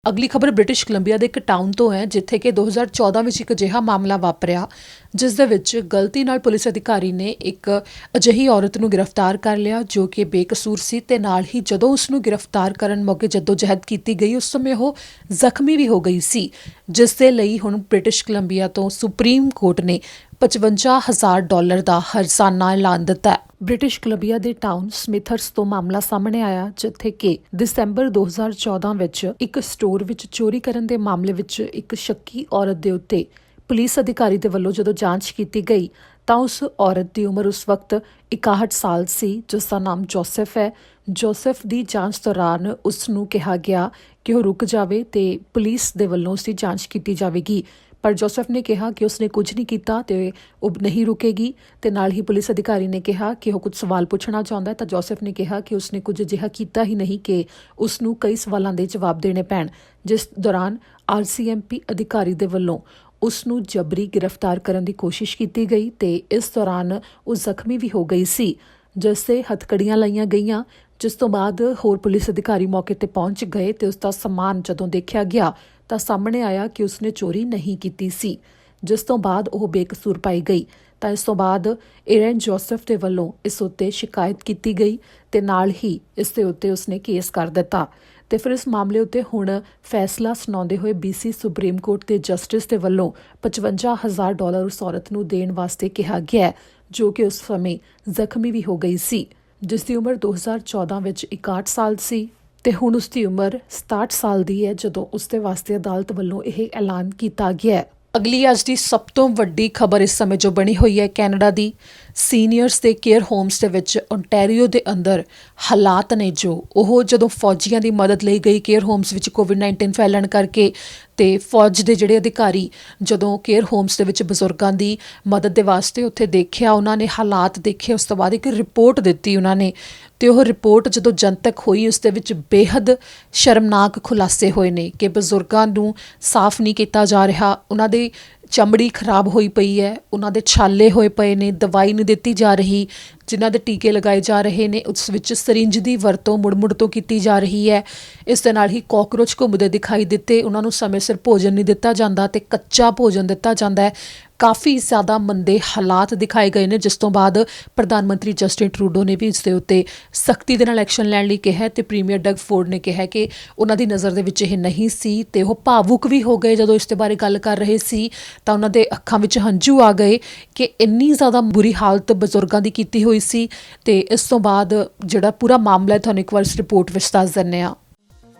S1: ਅਗਲੀ ਖਬਰ ਬ੍ਰਿਟਿਸ਼ ਕੋਲੰਬੀਆ ਦੇ ਇੱਕ ਟਾਊਨ ਤੋਂ ਹੈ ਜਿੱਥੇ ਕਿ 2014 ਵਿੱਚ ਇੱਕ ਅਜਿਹਾ ਮਾਮਲਾ ਵਾਪਰਿਆ ਜਿਸ ਦੇ ਵਿੱਚ ਗਲਤੀ ਨਾਲ ਪੁਲਿਸ ਅਧਿਕਾਰੀ ਨੇ ਇੱਕ ਅਜਿਹੀ ਔਰਤ ਨੂੰ ਗ੍ਰਿਫਤਾਰ ਕਰ ਲਿਆ ਜੋ ਕਿ ਬੇਕਸੂਰ ਸੀ ਤੇ ਨਾਲ ਹੀ ਜਦੋਂ ਉਸ ਨੂੰ ਗ੍ਰਿਫਤਾਰ ਕਰਨ ਮੌਕੇ ਜਹਿਦ ਕੀਤੀ ਗਈ ਉਸ ਸਮੇਂ ਉਹ ਜ਼ਖਮੀ ਵੀ ਹੋ ਗਈ ਸੀ, ਜਿਸ ਦੇ ਲਈ ਹੁਣ ਬ੍ਰਿਟਿਸ਼ ਕੋਲੰਬੀਆ ਤੋਂ ਸੁਪਰੀਮ ਕੋਰਟ ਨੇ $55,000 ਦਾ ਹਰਜ਼ਾਨਾ ਐਲਾਨ ਦਿੱਤਾ। ਬ੍ਰਿਟਿਸ਼ ਕੋਲੰਬੀਆ ਦੇ ਟਾਊਨ ਸਮਿਥਰਸ ਤੋਂ ਮਾਮਲਾ ਸਾਹਮਣੇ ਆਇਆ ਜਿੱਥੇ ਕਿ ਦਸੰਬਰ 2014 ਵਿੱਚ ਇੱਕ ਸਟੋਰ ਵਿੱਚ ਚੋਰੀ ਕਰਨ ਦੇ ਮਾਮਲੇ ਵਿੱਚ ਇੱਕ ਸ਼ੱਕੀ ਔਰਤ ਦੇ ਉੱਤੇ ਪੁਲਿਸ ਅਧਿਕਾਰੀ ਦੇ ਵੱਲੋਂ ਜਦੋਂ ਜਾਂਚ ਕੀਤੀ ਗਈ ਤਾਂ ਉਸ ਔਰਤ ਦੀ ਉਮਰ ਉਸ ਵਕਤ 61 ਸਾਲ ਸੀ, ਜਿਸ ਦਾ ਨਾਮ ਜੋਸਫ ਹੈ। ਜੋਸਫ ਦੀ ਜਾਂਚ ਦੌਰਾਨ ਉਸ ਨੂੰ ਕਿਹਾ ਗਿਆ ਕਿ ਉਹ ਰੁਕ ਜਾਵੇ ਤੇ ਪੁਲਿਸ ਦੇ ਵੱਲੋਂ ਉਸ ਦੀ ਜਾਂਚ ਕੀਤੀ ਜਾਵੇਗੀ, ਪਰ ਜੋਸਫ ਨੇ ਕਿਹਾ ਕਿ ਉਸਨੇ ਕੁਝ ਨਹੀਂ ਕੀਤਾ ਤੇ ਉਹ ਨਹੀਂ ਰੁਕੇਗੀ ਤੇ ਨਾਲ ਹੀ ਪੁਲਿਸ ਅਧਿਕਾਰੀ ਨੇ ਕਿਹਾ ਕਿ ਉਹ ਕੁਝ ਸਵਾਲ ਪੁੱਛਣਾ ਚਾਹੁੰਦਾ ਹੈ ਤਾਂ ਜੋਸਫ ਨੇ ਕਿਹਾ ਕਿ ਉਸਨੇ ਕੁਝ ਅਜਿਹਾ ਕੀਤਾ ਹੀ ਨਹੀਂ ਕਿ ਉਸ ਨੂੰ ਕਈ ਸਵਾਲਾਂ ਦੇ ਜਵਾਬ ਦੇਣੇ ਪੈਣ, ਜਿਸ ਦੌਰਾਨ RCMP ਅਧਿਕਾਰੀ ਦੇ ਵੱਲੋਂ ਉਸ ਨੂੰ ਜਬਰੀ ਗ੍ਰਿਫਤਾਰ ਕਰਨ ਦੀ ਕੋਸ਼ਿਸ਼ ਕੀਤੀ ਗਈ ਤੇ ਇਸ ਦੌਰਾਨ ਉਹ ਜ਼ਖਮੀ ਵੀ ਹੋ ਗਈ ਸੀ, ਜਿਸ ਤੇ ਹੱਥਕੜੀਆਂ ਲਾਈਆਂ ਗਈਆਂ, ਜਿਸ ਤੋਂ ਬਾਅਦ ਹੋਰ ਪੁਲਿਸ ਅਧਿਕਾਰੀ ਮੌਕੇ ਤੇ ਪਹੁੰਚ ਗਏ ਤੇ ਉਸ ਦਾ ਸਮਾਨ ਜਦੋਂ ਦੇਖਿਆ ਗਿਆ ਤਾਂ ਸਾਹਮਣੇ ਆਇਆ ਕਿ ਉਸਨੇ ਚੋਰੀ ਨਹੀਂ ਕੀਤੀ ਸੀ, ਜਿਸ ਤੋਂ ਬਾਅਦ ਉਹ ਬੇਕਸੂਰ ਪਾਈ ਗਈ। ਤਾਂ ਇਸ ਤੋਂ ਬਾਅਦ ਏਰਨ ਜੋਸਫ ਦੇ ਵੱਲੋਂ ਇਸ ਉੱਤੇ ਸ਼ਿਕਾਇਤ ਕੀਤੀ ਗਈ ਤੇ ਨਾਲ ਹੀ ਇਸ ਦੇ ਉੱਤੇ ਉਸਨੇ ਕੇਸ ਕਰ ਦਿੱਤਾ ਤੇ ਫਿਰ ਇਸ ਮਾਮਲੇ ਉੱਤੇ ਹੁਣ ਫੈਸਲਾ ਸੁਣਾਉਂਦੇ ਹੋਏ BC ਸੁਪਰੀਮ ਕੋਰਟ ਦੇ ਜਸਟਿਸ ਦੇ ਵੱਲੋਂ $55,000 ਉਸ ਔਰਤ ਨੂੰ ਦੇਣ ਵਾਸਤੇ ਕਿਹਾ ਗਿਆ ਜੋ ਕਿ ਉਸ ਸਮੇਂ ਜ਼ਖਮੀ ਵੀ ਹੋ ਗਈ ਸੀ, ਜਿਸ ਦੀ ਉਮਰ 2014 ਵਿੱਚ 61 ਸਾਲ ਸੀ ਤੇ ਹੁਣ ਉਸ ਦੀ ਉਮਰ 67 ਸਾਲ ਦੀ ਹੈ ਜਦੋਂ ਉਸ ਦੇ ਵਾਸਤੇ ਅਦਾਲਤ ਵੱਲੋਂ ਇਹ ਐਲਾਨ ਕੀਤਾ ਗਿਆ ਹੈ। ਅਗਲੀ ਅੱਜ ਦੀ ਸਭ ਤੋਂ ਵੱਡੀ ਖਬਰ ਇਸ ਸਮੇਂ ਜੋ ਬਣੀ ਹੋਈ ਹੈ ਕੈਨੇਡਾ ਦੀ ਸੀਨੀਅਰਸ ਦੇ ਕੇਅਰ ਹੋਮਸ ਦੇ ਵਿੱਚ ਓਨਟਾਰੀਓ ਦੇ ਅੰਦਰ ਹਾਲਾਤ ਨੇ ਜੋ ਉਹ ਜਦੋਂ ਫੌਜੀਆਂ ਦੀ ਮਦਦ ਲਈ ਗਈ ਕੇਅਰ ਹੋਮਸ ਵਿੱਚ COVID-19 ਫੈਲਣ ਕਰਕੇ ਤੇ ਫੌਜ ਦੇ ਜਿਹੜੇ ਅਧਿਕਾਰੀ ਜਦੋਂ ਕੇਅਰ ਹੋਮਸ ਦੇ ਵਿੱਚ ਬਜ਼ੁਰਗਾਂ ਦੀ ਮਦਦ ਦੇ ਵਾਸਤੇ ਉੱਥੇ ਦੇਖਿਆ, ਉਹਨਾਂ ਨੇ ਹਾਲਾਤ ਦੇਖੇ, ਉਸ ਤੋਂ ਬਾਅਦ ਇੱਕ ਰਿਪੋਰਟ ਦਿੱਤੀ ਉਹਨਾਂ ਨੇ ਤੇ ਉਹ ਰਿਪੋਰਟ ਜਦੋਂ ਜਨਤਕ ਹੋਈ ਉਸ ਦੇ ਵਿੱਚ ਬੇਹੱਦ ਸ਼ਰਮਨਾਕ ਖੁਲਾਸੇ ਹੋਏ ਨੇ ਕਿ ਬਜ਼ੁਰਗਾਂ ਨੂੰ ਸਾਫ਼ ਨਹੀਂ ਕੀਤਾ ਜਾ ਰਿਹਾ, ਉਹਨਾਂ ਦੇ ਚਮੜੀ ਖਰਾਬ ਹੋਈ ਪਈ ਹੈ, ਉਹਨਾਂ ਦੇ ਛਾਲੇ ਹੋਏ ਪਏ ਨੇ, ਦਵਾਈ ਨਹੀਂ ਦਿੱਤੀ ਜਾ ਰਹੀ, ਜਿਨ੍ਹਾਂ ਦੇ ਟੀਕੇ ਲਗਾਏ ਜਾ ਰਹੇ ਨੇ ਉਸ ਵਿੱਚ ਸਰਿੰਜ ਦੀ ਵਰਤੋਂ ਮੁੜ ਤੋਂ ਕੀਤੀ ਜਾ ਰਹੀ ਹੈ। ਇਸ ਦੇ ਨਾਲ ਹੀ ਕਾਕਰੋਚ ਘੁੰਮਦੇ ਦਿਖਾਈ ਦਿੱਤੇ, ਉਹਨਾਂ ਨੂੰ ਸਮੇਂ ਸਿਰ ਭੋਜਨ ਨਹੀਂ ਦਿੱਤਾ ਜਾਂਦਾ ਤੇ ਕੱਚਾ ਭੋਜਨ ਦਿੱਤਾ ਜਾਂਦਾ ਹੈ। ਕਾਫੀ ਜ਼ਿਆਦਾ ਮੰਦੇ ਹਾਲਾਤ ਦਿਖਾਏ ਗਏ ਨੇ, ਜਿਸ ਤੋਂ ਬਾਅਦ ਪ੍ਰਧਾਨ ਮੰਤਰੀ ਜਸਟਿਨ ਟਰੂਡੋ ਨੇ ਵੀ ਇਸ ਦੇ ਉੱਤੇ ਸਖਤੀ ਦੇ ਨਾਲ ਐਕਸ਼ਨ ਲੈਣ ਲਈ ਕਿਹਾ ਤੇ ਪ੍ਰੀਮੀਅਰ ਡਗ ਫੋਰਡ ਨੇ ਕਿਹਾ ਕਿ ਉਹਨਾਂ ਦੀ ਨਜ਼ਰ ਦੇ ਵਿੱਚ ਇਹ ਨਹੀਂ ਸੀ ਤੇ ਉਹ ਭਾਵੁਕ ਵੀ ਹੋ ਗਏ ਜਦੋਂ ਇਸ ਦੇ ਬਾਰੇ ਗੱਲ ਕਰ ਰਹੇ ਸੀ ਤਾਂ ਉਹਨਾਂ ਦੇ ਅੱਖਾਂ ਵਿੱਚ ਹੰਝੂ ਆ ਗਏ ਕਿ ਇੰਨੀ ਜ਼ਿਆਦਾ ਬੁਰੀ ਹਾਲਤ ਬਜ਼ੁਰਗਾਂ ਦੀ ਕੀਤੀ ਹੋਈ ਸੀ। ਤੇ ਇਸ ਤੋਂ ਬਾਅਦ ਜਿਹੜਾ ਪੂਰਾ ਮਾਮਲਾ ਤੁਹਾਨੂੰ ਇੱਕ ਵਾਰ ਇਸ ਰਿਪੋਰਟ ਵਿੱਚ ਦੱਸ ਦਿੰਦੇ ਹਾਂ।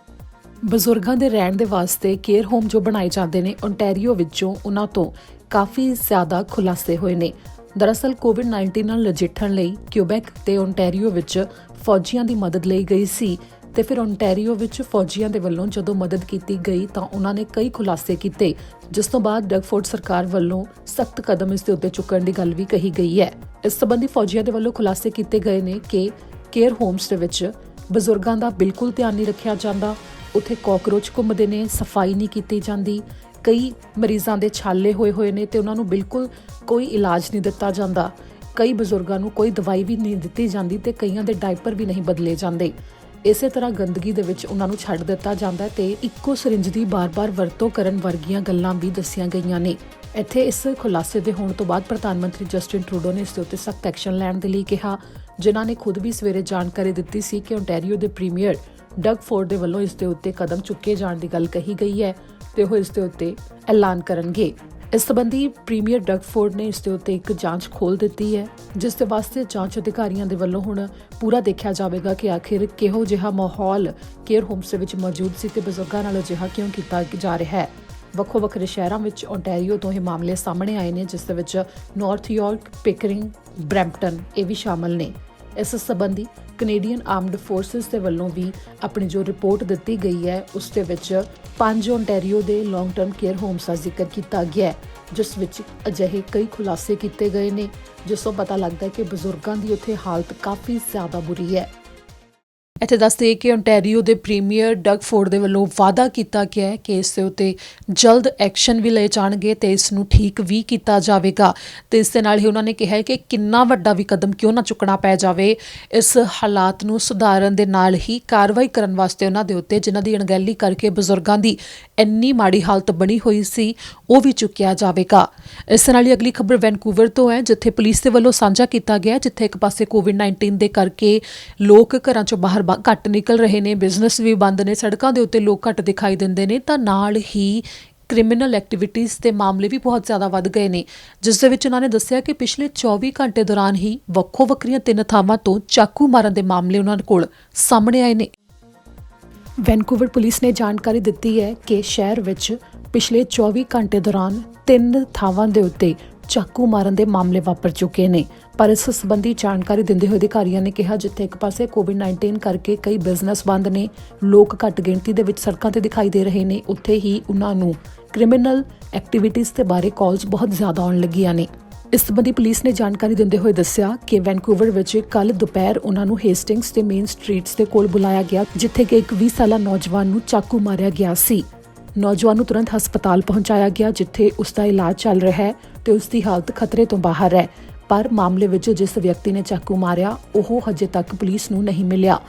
S1: ਬਜ਼ੁਰਗਾਂ ਦੇ ਰਹਿਣ ਦੇ ਵਾਸਤੇ ਕੇਅਰ ਹੋਮ ਜੋ ਬਣਾਏ ਜਾਂਦੇ ਨੇ ਓਨਟਾਰੀਓ ਵਿੱਚੋਂ, ਉਹਨਾਂ ਤੋਂ ਕਾਫੀ ਜ਼ਿਆਦਾ ਖੁਲਾਸੇ ਹੋਏ ਨੇ। ਦਰਅਸਲ ਕੋਵਿਡ-19 ਨਾਲ ਨਜਿੱਠਣ ਲਈ ਕਿਊਬੈਕ ਤੇ ਓਨਟਾਰੀਓ ਵਿੱਚ ਫੌਜੀਆਂ ਦੀ ਮਦਦ ਲਈ ਗਈ ਸੀ ਤੇ ਫਿਰ ਓਨਟਾਰੀਓ ਵਿੱਚ ਫੌਜੀਆਂ ਦੇ ਵੱਲੋਂ ਜਦੋਂ ਮਦਦ ਕੀਤੀ ਗਈ ਤਾਂ ਉਹਨਾਂ ਨੇ ਕਈ ਖੁਲਾਸੇ ਕੀਤੇ, ਜਿਸ ਤੋਂ ਬਾਅਦ ਡਗ ਫੋਰਡ ਸਰਕਾਰ ਵੱਲੋਂ ਸਖਤ ਕਦਮ ਇਸ ਦੇ ਉੱਤੇ ਚੁੱਕਣ ਦੀ ਗੱਲ ਵੀ ਕਹੀ ਗਈ ਹੈ। ਇਸ ਸੰਬੰਧੀ ਫੌਜੀਆਂ ਦੇ ਵੱਲੋਂ ਖੁਲਾਸੇ ਕੀਤੇ ਗਏ ਨੇ ਕਿ ਕੇਅਰ ਹੋਮਸ ਦੇ ਵਿੱਚ ਬਜ਼ੁਰਗਾਂ ਦਾ ਬਿਲਕੁਲ ਧਿਆਨ ਨਹੀਂ ਰੱਖਿਆ ਜਾਂਦਾ, ਉੱਥੇ ਕਾਕਰੋਚ ਘੁੰਮਦੇ ਨੇ, ਸਫਾਈ ਨਹੀਂ ਕੀਤੀ ਜਾਂਦੀ, ਕਈ ਮਰੀਜ਼ਾਂ ਦੇ ਛਾਲੇ ਹੋਏ ਨੇ ਤੇ ਉਹਨਾਂ ਨੂੰ ਬਿਲਕੁਲ ਕੋਈ ਇਲਾਜ ਨਹੀਂ ਦਿੱਤਾ ਜਾਂਦਾ, ਕਈ ਬਜ਼ੁਰਗਾਂ ਨੂੰ ਕੋਈ ਦਵਾਈ ਵੀ ਨਹੀਂ ਦਿੱਤੀ ਜਾਂਦੀ ਤੇ ਕਈਆਂ ਦੇ ਡਾਈਪਰ ਵੀ ਨਹੀਂ ਬਦਲੇ ਜਾਂਦੇ। ਇਸੇ ਤਰ੍ਹਾਂ ਗੰਦਗੀ ਦੇ ਵਿੱਚ ਉਹਨਾਂ ਨੂੰ ਛੱਡ ਦਿੱਤਾ ਜਾਂਦਾ ਤੇ ਇੱਕੋ ਸਰਿੰਜ ਦੀ ਬਾਰ-ਬਾਰ ਵਰਤੋਂ ਕਰਨ ਵਰਗੀਆਂ ਗੱਲਾਂ ਵੀ ਦੱਸੀਆਂ ਗਈਆਂ ਨੇ। ਇੱਥੇ ਇਸ ਖੁਲਾਸੇ ਦੇ ਹੋਣ ਤੋਂ ਬਾਅਦ ਪ੍ਰਧਾਨ ਮੰਤਰੀ ਜਸਟਿਨ ਟਰੂਡੋ ਨੇ ਇਸ ਦੇ ਉੱਤੇ ਸਖਤ ਐਕਸ਼ਨ ਲੈਣ ਦੇ ਲਈ ਕਿਹਾ, ਜਿਨ੍ਹਾਂ ਨੇ ਖੁਦ ਵੀ ਸਵੇਰੇ ਜਾਣਕਾਰੀ ਦਿੱਤੀ ਸੀ ਕਿ ਓਨਟਾਰੀਓ ਦੇ ਪ੍ਰੀਮੀਅਰ ਡਗ ਫੋਰਡ ਦੇ ਵੱਲੋਂ ਇਸ ਦੇ ਉੱਤੇ ਕਦਮ ਚੁੱਕੇ ਜਾਣ ਦੀ ਗੱਲ ਕਹੀ ਗਈ ਹੈ ਤੇ ਉਹ ਇਸ ਦੇ ਉੱਤੇ ਐਲਾਨ ਕਰਨਗੇ। ਇਸ ਸੰਬੰਧੀ ਪ੍ਰੀਮੀਅਰ ਡਗ ਫੋਰਡ ਨੇ ਇਸ ਦੇ ਉੱਤੇ ਇੱਕ ਜਾਂਚ ਖੋਲ੍ਹ ਦਿੱਤੀ ਹੈ, ਜਿਸ ਦੇ ਵਾਸਤੇ ਜਾਂਚ ਅਧਿਕਾਰੀਆਂ ਦੇ ਵੱਲੋਂ ਹੁਣ ਪੂਰਾ ਦੇਖਿਆ ਜਾਵੇਗਾ ਕਿ ਆਖਿਰ ਕਿਹੋ ਜਿਹਾ ਮਾਹੌਲ ਕੇਅਰ ਹੋਮਸ ਦੇ ਵਿੱਚ ਮੌਜੂਦ ਸੀ ਤੇ ਬਜ਼ੁਰਗਾਂ ਨਾਲ ਅਜਿਹਾ ਕਿਉਂ ਕੀਤਾ ਜਾ ਰਿਹਾ ਹੈ। ਵੱਖੋ-ਵੱਖਰੇ ਸ਼ਹਿਰਾਂ ਵਿੱਚ ਓਨਟਾਰੀਓ ਤੋਂ ਇਹ ਮਾਮਲੇ ਸਾਹਮਣੇ ਆਏ ਨੇ, ਜਿਸ ਦੇ ਵਿੱਚ ਨਾਰਥ ਯਾਰਕ, ਪਿਕਰਿੰਗ, ਬਰੈਂਪਟਨ ਇਹ ਵੀ ਸ਼ਾਮਲ ਨੇ। ਇਸ ਸੰਬੰਧੀ ਕੈਨੇਡੀਅਨ ਆਰਮਡ ਫੋਰਸਿਸ ਦੇ ਵੱਲੋਂ ਵੀ ਆਪਣੀ ਜੋ ਰਿਪੋਰਟ ਦਿੱਤੀ ਗਈ ਹੈ ਉਸ ਦੇ ਵਿੱਚ 5 ਓਨਟਾਰੀਓ ਦੇ ਲੌਂਗ ਟਰਮ ਕੇਅਰ ਹੋਮਸ ਦਾ ਜ਼ਿਕਰ ਕੀਤਾ ਗਿਆ ਹੈ, ਜਿਸ ਵਿੱਚ ਅਜਿਹੇ ਕਈ ਖੁਲਾਸੇ ਕੀਤੇ ਗਏ ਨੇ, ਜਿਸ ਤੋਂ ਪਤਾ ਲੱਗਦਾ ਹੈ ਕਿ ਬਜ਼ੁਰਗਾਂ ਦੀ ਉੱਥੇ ਹਾਲਤ ਕਾਫੀ ਜ਼ਿਆਦਾ ਬੁਰੀ ਹੈ। ਇੱਥੇ ਦੱਸਦੇ ਕਿ ਓਨਟਾਰੀਓ ਦੇ ਪ੍ਰੀਮੀਅਰ ਡਗ ਫੋਰਡ ਦੇ ਵੱਲੋਂ ਵਾਅਦਾ ਕੀਤਾ ਗਿਆ ਹੈ ਕਿ ਇਸ ਦੇ ਉੱਤੇ ਜਲਦ ਐਕਸ਼ਨ ਵੀ ਲਏ ਜਾਣਗੇ ਤੇ ਇਸ ਨੂੰ ਠੀਕ ਵੀ ਕੀਤਾ ਜਾਵੇਗਾ ਤੇ ਇਸ ਦੇ ਨਾਲ ਹੀ ਉਹਨਾਂ ਨੇ ਕਿਹਾ ਹੈ ਕਿ ਕਿੰਨਾ ਵੱਡਾ ਵੀ ਕਦਮ ਕਿਉਂ ਨਾ ਚੁੱਕਣਾ ਪੈ ਜਾਵੇ, ਇਸ ਹਾਲਾਤ ਨੂੰ ਸੁਧਾਰਨ ਦੇ ਨਾਲ ਹੀ ਕਾਰਵਾਈ ਕਰਨ ਵਾਸਤੇ ਉਹਨਾਂ ਦੇ ਉੱਤੇ ਜਿਨ੍ਹਾਂ ਦੀ ਅਣਗਹਿਲੀ ਕਰਕੇ ਬਜ਼ੁਰਗਾਂ ਦੀ ਇੰਨੀ ਮਾੜੀ ਹਾਲਤ ਬਣੀ ਹੋਈ ਸੀ ਉਹ ਵੀ ਚੁੱਕਿਆ ਜਾਵੇਗਾ। ਇਸ ਨਾਲ ਹੀ ਅਗਲੀ ਖਬਰ ਵੈਨਕੂਵਰ ਤੋਂ ਹੈ, ਜਿੱਥੇ ਪੁਲਿਸ ਦੇ ਵੱਲੋਂ ਸਾਂਝਾ ਕੀਤਾ ਗਿਆ, ਜਿੱਥੇ ਇੱਕ ਪਾਸੇ ਕੋਵਿਡ-19 ਦੇ ਕਰਕੇ ਲੋਕ ਘਰਾਂ ਚੋਂ ਬਾਹਰ ਘੱਟ ਨਿਕਲ ਰਹੇ ਨੇ, ਬਿਜ਼ਨਸ ਵੀ ਬੰਦ ਨੇ, ਸੜਕਾਂ ਦੇ ਉੱਤੇ ਲੋਕ ਘੱਟ ਦਿਖਾਈ ਦਿੰਦੇ ਨੇ, ਤਾਂ ਨਾਲ ਹੀ ਕ੍ਰਿਮੀਨਲ ਐਕਟੀਵਿਟੀਜ਼ ਦੇ ਮਾਮਲੇ ਵੀ ਬਹੁਤ ਜ਼ਿਆਦਾ ਵੱਧ ਗਏ ਨੇ, ਜਿਸ ਦੇ ਵਿੱਚ ਉਹਨਾਂ ਨੇ ਦੱਸਿਆ ਕਿ ਪਿਛਲੇ 24 ਘੰਟੇ ਦੌਰਾਨ ਹੀ ਵੱਖੋ-ਵੱਖਰੀਆਂ 3 ਥਾਵਾਂ ਤੋਂ ਚਾਕੂ ਮਾਰਨ ਦੇ ਮਾਮਲੇ ਉਹਨਾਂ ਕੋਲ ਸਾਹਮਣੇ ਆਏ ਨੇ। ਵੈਨਕੂਵਰ ਪੁਲਿਸ ਨੇ ਜਾਣਕਾਰੀ ਦਿੱਤੀ ਹੈ ਕਿ ਸ਼ਹਿਰ ਵਿੱਚ ਪਿਛਲੇ 24 ਘੰਟੇ ਦੌਰਾਨ 3 ਥਾਵਾਂ ਦੇ ਉੱਤੇ ਚਾਕੂ ਮਾਰਨ ਦੇ ਮਾਮਲੇ ਵਾਪਰ ਚੁੱਕੇ ਨੇ। ਪਰ ਇਸ ਸੰਬੰਧੀ ਜਾਣਕਾਰੀ ਦਿੰਦੇ ਹੋਏ ਅਧਿਕਾਰੀਆਂ ਨੇ ਕਿਹਾ, ਜਿੱਥੇ ਇੱਕ ਪਾਸੇ ਕੋਵਿਡ-19 ਕਰਕੇ ਕਈ ਬਿਜ਼ਨਸ ਬੰਦ ਨੇ, ਲੋਕ ਘੱਟ ਗਿਣਤੀ ਦੇ ਵਿੱਚ ਸੜਕਾਂ ਤੇ ਦਿਖਾਈ ਦੇ ਰਹੇ ਨੇ, ਉੱਥੇ ਹੀ ਉਹਨਾਂ ਨੂੰ ਕ੍ਰਿਮੀਨਲ ਐਕਟੀਵਿਟੀਜ਼ ਦੇ ਬਾਰੇ ਕਾਲਸ ਬਹੁਤ ਜ਼ਿਆਦਾ ਆਉਣ ਲੱਗੀਆਂ ਨੇ। ਇਸ ਸੰਬੰਧੀ ਪੁਲਿਸ ਨੇ ਜਾਣਕਾਰੀ ਦਿੰਦੇ ਹੋਏ ਦੱਸਿਆ ਕਿ ਵੈਨਕੂਵਰ ਵਿੱਚ ਕੱਲ੍ਹ ਦੁਪਹਿਰ ਉਹਨਾਂ ਨੂੰ ਹੇਸਟਿੰਗਸ ਤੇ ਮੇਨ ਸਟਰੀਟਸ ਦੇ ਕੋਲ ਬੁਲਾਇਆ ਗਿਆ, ਜਿੱਥੇ ਕਿ ਇੱਕ 20 ਸਾਲਾ ਨੌਜਵਾਨ ਨੂੰ ਚਾਕੂ ਮਾਰਿਆ ਗਿਆ ਸੀ। ਨੌਜਵਾਨ ਨੂੰ ਤੁਰੰਤ ਹਸਪਤਾਲ ਪਹੁੰਚਾਇਆ ਗਿਆ, ਜਿੱਥੇ ਉਸ ਦਾ ਇਲਾਜ ਚੱਲ ਰਿਹਾ ਹੈ ਤੇ ਉਸ ਦੀ ਹਾਲਤ ਖਤਰੇ ਤੋਂ ਬਾਹਰ ਹੈ। ਪਰ ਮਾਮਲੇ ਵਿੱਚ ਜਿਸ ਵਿਅਕਤੀ ਨੇ ਚਾਕੂ ਮਾਰਿਆ ਉਹ ਹਜੇ ਤੱਕ ਪੁਲਿਸ ਨੂੰ ਨਹੀਂ ਮਿਲਿਆ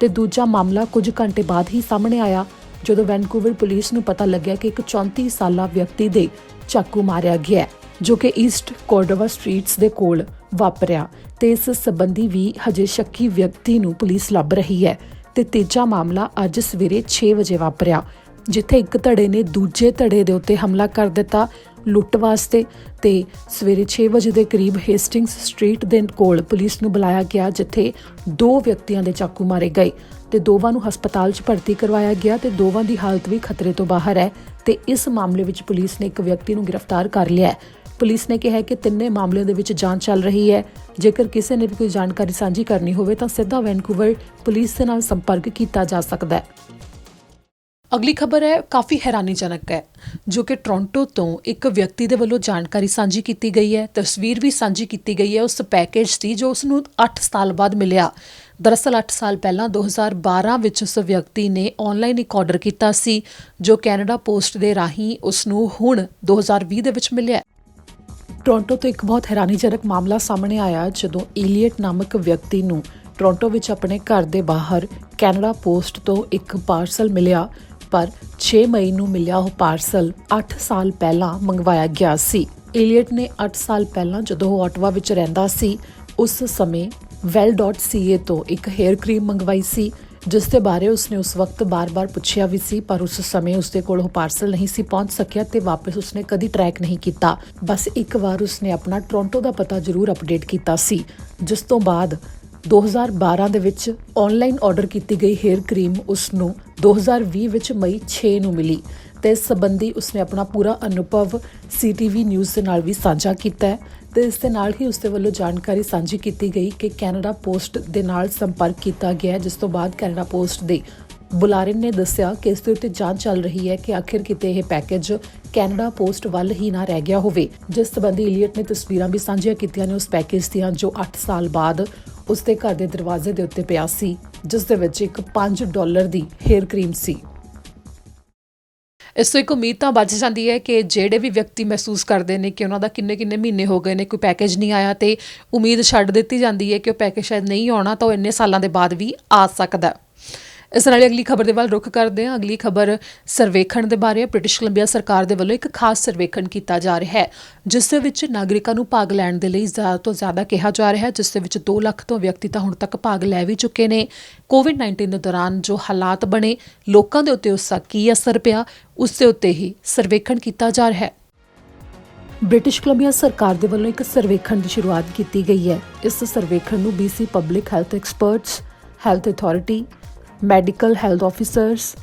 S1: ਤੇ ਦੂਜਾ ਮਾਮਲਾ ਕੁਝ ਘੰਟੇ ਬਾਅਦ ਹੀ ਸਾਹਮਣੇ ਆਇਆ, ਜਦੋਂ ਵੈਨਕੂਵਰ ਪੁਲਿਸ ਨੂੰ ਪਤਾ ਲੱਗਿਆ ਕਿ ਇੱਕ 34 ਸਾਲਾ ਵਿਅਕਤੀ ਦੇ ਚਾਕੂ ਮਾਰਿਆ ਗਿਆ, ਜੋ ਕਿ ਈਸਟ ਕੋਰਡੋਵਾ ਸਟਰੀਟਸ ਦੇ ਕੋਲ ਵਾਪਰਿਆ ਤੇ ਇਸ ਸੰਬੰਧੀ ਵੀ ਹਜੇ ਸ਼ੱਕੀ ਵਿਅਕਤੀ ਨੂੰ ਪੁਲਿਸ ਲੱਭ ਰਹੀ ਹੈ। ਤੇ ਤੀਜਾ ਮਾਮਲਾ ਅੱਜ ਸਵੇਰੇ 6 ਵਜੇ ਵਾਪਰਿਆ, ਜਿੱਥੇ ਇੱਕ ਧੜੇ ਨੇ ਦੂਜੇ ਧੜੇ ਦੇ ਉੱਤੇ ਹਮਲਾ ਕਰ ਦਿੱਤਾ ਲੁੱਟ ਵਾਸਤੇ ਤੇ ਸਵੇਰੇ 6 ਵਜੇ ਦੇ ਕਰੀਬ ਹੇਸਟਿੰਗਸ ਸਟਰੀਟ ਦੇ ਕੋਲ ਪੁਲਿਸ ਨੂੰ ਬੁਲਾਇਆ ਗਿਆ, ਜਿੱਥੇ 2 ਵਿਅਕਤੀਆਂ ਦੇ ਚਾਕੂ ਮਾਰੇ ਗਏ ਤੇ ਦੋਵਾਂ ਨੂੰ ਹਸਪਤਾਲ 'ਚ ਭਰਤੀ ਕਰਵਾਇਆ ਗਿਆ ਤੇ ਦੋਵਾਂ ਦੀ ਹਾਲਤ ਵੀ ਖਤਰੇ ਤੋਂ ਬਾਹਰ ਹੈ ਤੇ ਇਸ ਮਾਮਲੇ ਵਿੱਚ ਪੁਲਿਸ ਨੇ ਇੱਕ ਵਿਅਕਤੀ ਨੂੰ ਗ੍ਰਿਫਤਾਰ ਕਰ ਲਿਆ ਹੈ। ਪੁਲਿਸ ਨੇ ਕਿਹਾ ਕਿ ਤਿੰਨੇ ਮਾਮਲਿਆਂ ਦੇ ਵਿੱਚ ਜਾਂਚ ਚੱਲ ਰਹੀ ਹੈ। ਜੇਕਰ ਕਿਸੇ ਨੇ ਵੀ ਕੋਈ ਜਾਣਕਾਰੀ ਸਾਂਝੀ ਕਰਨੀ ਹੋਵੇ ਤਾਂ ਸਿੱਧਾ ਵੈਨਕੂਵਰ ਪੁਲਿਸ ਦੇ ਨਾਲ ਸੰਪਰਕ ਕੀਤਾ ਜਾ ਸਕਦਾ ਹੈ। ਅਗਲੀ ਖਬਰ ਹੈ ਕਾਫੀ ਹੈਰਾਨੀਜਨਕ ਹੈ ਜੋ ਕਿ ਟੋਰਾਂਟੋ ਤੋਂ ਇੱਕ ਵਿਅਕਤੀ ਦੇ ਵੱਲੋਂ ਜਾਣਕਾਰੀ ਸਾਂਝੀ ਕੀਤੀ ਗਈ ਹੈ। ਤਸਵੀਰ ਵੀ ਸਾਂਝੀ ਕੀਤੀ ਗਈ ਹੈ ਉਸ ਪੈਕੇਜ ਦੀ ਜੋ ਉਸ ਨੂੰ 8 ਸਾਲ ਬਾਅਦ ਮਿਲਿਆ। ਦਰਅਸਲ 8 ਸਾਲ ਪਹਿਲਾਂ 2012 ਵਿੱਚ ਉਸ ਵਿਅਕਤੀ ਨੇ ਆਨਲਾਈਨ ਇੱਕ ਆਰਡਰ ਕੀਤਾ ਸੀ ਜੋ ਕੈਨੇਡਾ ਪੋਸਟ ਦੇ ਰਾਹੀਂ ਉਸ ਨੂੰ ਹੁਣ 2020 ਦੇ ਵਿੱਚ ਮਿਲਿਆ। ਟੋਰਾਂਟੋ ਤੋਂ ਇੱਕ ਬਹੁਤ ਹੈਰਾਨੀਜਨਕ ਮਾਮਲਾ ਸਾਹਮਣੇ ਆਇਆ ਜਦੋਂ ਏਲੀਅਟ ਨਾਮਕ ਵਿਅਕਤੀ ਨੂੰ ਟੋਰਾਂਟੋ ਵਿੱਚ ਆਪਣੇ ਘਰ ਦੇ ਬਾਹਰ ਕੈਨੇਡਾ ਪੋਸਟ ਤੋਂ ਇੱਕ ਪਾਰਸਲ ਮਿਲਿਆ, ਪਰ 6 ਮਈ ਨੂੰ ਮਿਲਿਆ ਉਹ ਪਾਰਸਲ 8 ਸਾਲ ਪਹਿਲਾਂ ਮੰਗਵਾਇਆ ਗਿਆ ਸੀ। ਏਲੀਅਟ ਨੇ 8 ਸਾਲ ਪਹਿਲਾਂ ਜਦੋਂ ਉਹ ਆਟਵਾ ਵਿੱਚ ਰਹਿੰਦਾ ਸੀ ਉਸ ਸਮੇਂ well.ca ਤੋਂ ਇੱਕ ਹੇਅਰ ਕਰੀਮ ਮੰਗਵਾਈ ਸੀ ਜਿਸ ਦੇ ਬਾਰੇ ਉਸਨੇ ਉਸ ਵਕਤ ਬਾਰ-ਬਾਰ ਪੁੱਛਿਆ ਵੀ ਸੀ, ਪਰ ਉਸ ਸਮੇਂ ਉਸਦੇ ਕੋਲ ਉਹ ਪਾਰਸਲ ਨਹੀਂ ਸੀ ਪਹੁੰਚ ਸਕਿਆ ਤੇ ਵਾਪਸ ਉਸਨੇ ਕਦੀ ਟਰੈਕ ਨਹੀਂ ਕੀਤਾ। ਬਸ ਇੱਕ ਵਾਰ ਉਸਨੇ ਆਪਣਾ ਟੋਰਾਂਟੋ ਦਾ ਪਤਾ ਜ਼ਰੂਰ ਅਪਡੇਟ ਕੀਤਾ ਸੀ, ਜਿਸ ਤੋਂ ਬਾਅਦ 2012 ਦੇ ਵਿੱਚ ਆਨਲਾਈਨ ਆਰਡਰ ਕੀਤੀ ਗਈ ਹੇਅਰ ਕਰੀਮ ਉਸ ਨੂੰ 2020 ਵਿੱਚ ਮਈ 6 ਨੂੰ ਮਿਲੀ ਤੇ ਇਸ ਸੰਬੰਧੀ ਉਸਨੇ ਆਪਣਾ ਪੂਰਾ ਅਨੁਭਵ CTV ਨਿਊਜ਼ ਦੇ ਨਾਲ ਵੀ ਸਾਂਝਾ ਕੀਤਾ ਹੈ ਤੇ ਇਸ ਦੇ ਨਾਲ ਹੀ ਉਸਦੇ ਵੱਲੋਂ ਜਾਣਕਾਰੀ ਸਾਂਝੀ ਕੀਤੀ ਗਈ ਕਿ ਕੈਨੇਡਾ ਪੋਸਟ ਦੇ ਨਾਲ ਸੰਪਰਕ ਕੀਤਾ ਗਿਆ, ਜਿਸ ਤੋਂ ਬਾਅਦ ਕੈਨੇਡਾ ਪੋਸਟ ਦੇ ਬੁਲਾਰੇ ਨੇ ਦੱਸਿਆ ਕਿ ਇਸ ਦੇ ਉੱਤੇ ਜਾਂਚ ਚੱਲ ਰਹੀ ਹੈ ਕਿ ਆਖਿਰ ਕਿਤੇ ਇਹ ਪੈਕੇਜ ਕੈਨੇਡਾ ਪੋਸਟ ਵੱਲ ਹੀ ਨਾ ਰਹਿ ਗਿਆ ਹੋਵੇ। ਜਿਸ ਸੰਬੰਧੀ ਏਲੀਅਟ ਨੇ ਤਸਵੀਰਾਂ ਵੀ ਸਾਂਝੀਆਂ ਕੀਤੀਆਂ ਨੇ ਉਸ ਪੈਕੇਜ ਦੀਆਂ ਜੋ 8 ਸਾਲ ਬਾਅਦ ਉਸਦੇ ਘਰ ਦੇ ਦਰਵਾਜ਼ੇ ਦੇ ਉੱਤੇ ਪਿਆ ਸੀ, ਜਿਸ ਦੇ ਵਿੱਚ ਇੱਕ $5 ਦੀ ਹੇਅਰ ਕਰੀਮ ਸੀ। ਇਸ ਤੋਂ ਇੱਕ ਉਮੀਦ ਤਾਂ ਬਚ ਜਾਂਦੀ ਹੈ ਕਿ ਜਿਹੜੇ ਵੀ ਵਿਅਕਤੀ ਮਹਿਸੂਸ ਕਰਦੇ ਨੇ ਕਿ ਉਹਨਾਂ ਦਾ ਕਿੰਨੇ ਮਹੀਨੇ ਹੋ ਗਏ ਨੇ ਕੋਈ ਪੈਕੇਜ ਨਹੀਂ ਆਇਆ ਤੇ ਉਮੀਦ ਛੱਡ ਦਿੱਤੀ ਜਾਂਦੀ ਹੈ ਕਿ ਉਹ ਪੈਕੇਜ ਸ਼ਾਇਦ ਨਹੀਂ ਆਉਣਾ ਤਾਂ ਉਹ ਇੰਨੇ ਸਾਲਾਂ ਦੇ ਬਾਅਦ ਵੀ ਆ ਸਕਦਾ। ਇਸ ਨਾਲ ਅਗਲੀ ਖਬਰ ਦੇ ਵੱਲ ਰੁਖ ਕਰਦੇ ਹਾਂ। ਅਗਲੀ ਖਬਰ ਸਰਵੇਖਣ ਦੇ ਬਾਰੇ। ਬ੍ਰਿਟਿਸ਼ ਕੋਲੰਬੀਆ ਸਰਕਾਰ ਦੇ ਵੱਲੋਂ ਇੱਕ ਖਾਸ ਸਰਵੇਖਣ ਕੀਤਾ ਜਾ ਰਿਹਾ ਹੈ ਜਿਸ ਦੇ ਵਿੱਚ ਨਾਗਰਿਕਾਂ ਨੂੰ ਭਾਗ ਲੈਣ ਦੇ ਲਈ ਜ਼ਿਆਦਾ ਤੋਂ ਜ਼ਿਆਦਾ ਕਿਹਾ ਜਾ ਰਿਹਾ ਹੈ, ਜਿਸ ਦੇ ਵਿੱਚ 2 ਲੱਖ ਤੋਂ ਵਿਅਕਤੀ ਤਾਂ ਹੁਣ ਤੱਕ ਭਾਗ ਲੈ ਵੀ ਚੁੱਕੇ ਨੇ। ਕੋਵਿਡ-19 ਦੇ ਦੌਰਾਨ ਜੋ ਹਾਲਾਤ ਬਣੇ, ਲੋਕਾਂ ਦੇ ਉੱਤੇ ਉਸ ਦਾ ਕੀ ਅਸਰ ਪਿਆ, ਉਸ ਦੇ ਉੱਤੇ ਹੀ ਸਰਵੇਖਣ ਕੀਤਾ ਜਾ ਰਿਹਾ ਹੈ। ਬ੍ਰਿਟਿਸ਼ ਕੋਲੰਬੀਆ ਸਰਕਾਰ ਦੇ ਵੱਲੋਂ ਇੱਕ ਸਰਵੇਖਣ ਦੀ ਸ਼ੁਰੂਆਤ ਕੀਤੀ ਗਈ ਹੈ। ਇਸ ਸਰਵੇਖਣ ਨੂੰ BC public health experts, health authority, medical health officers,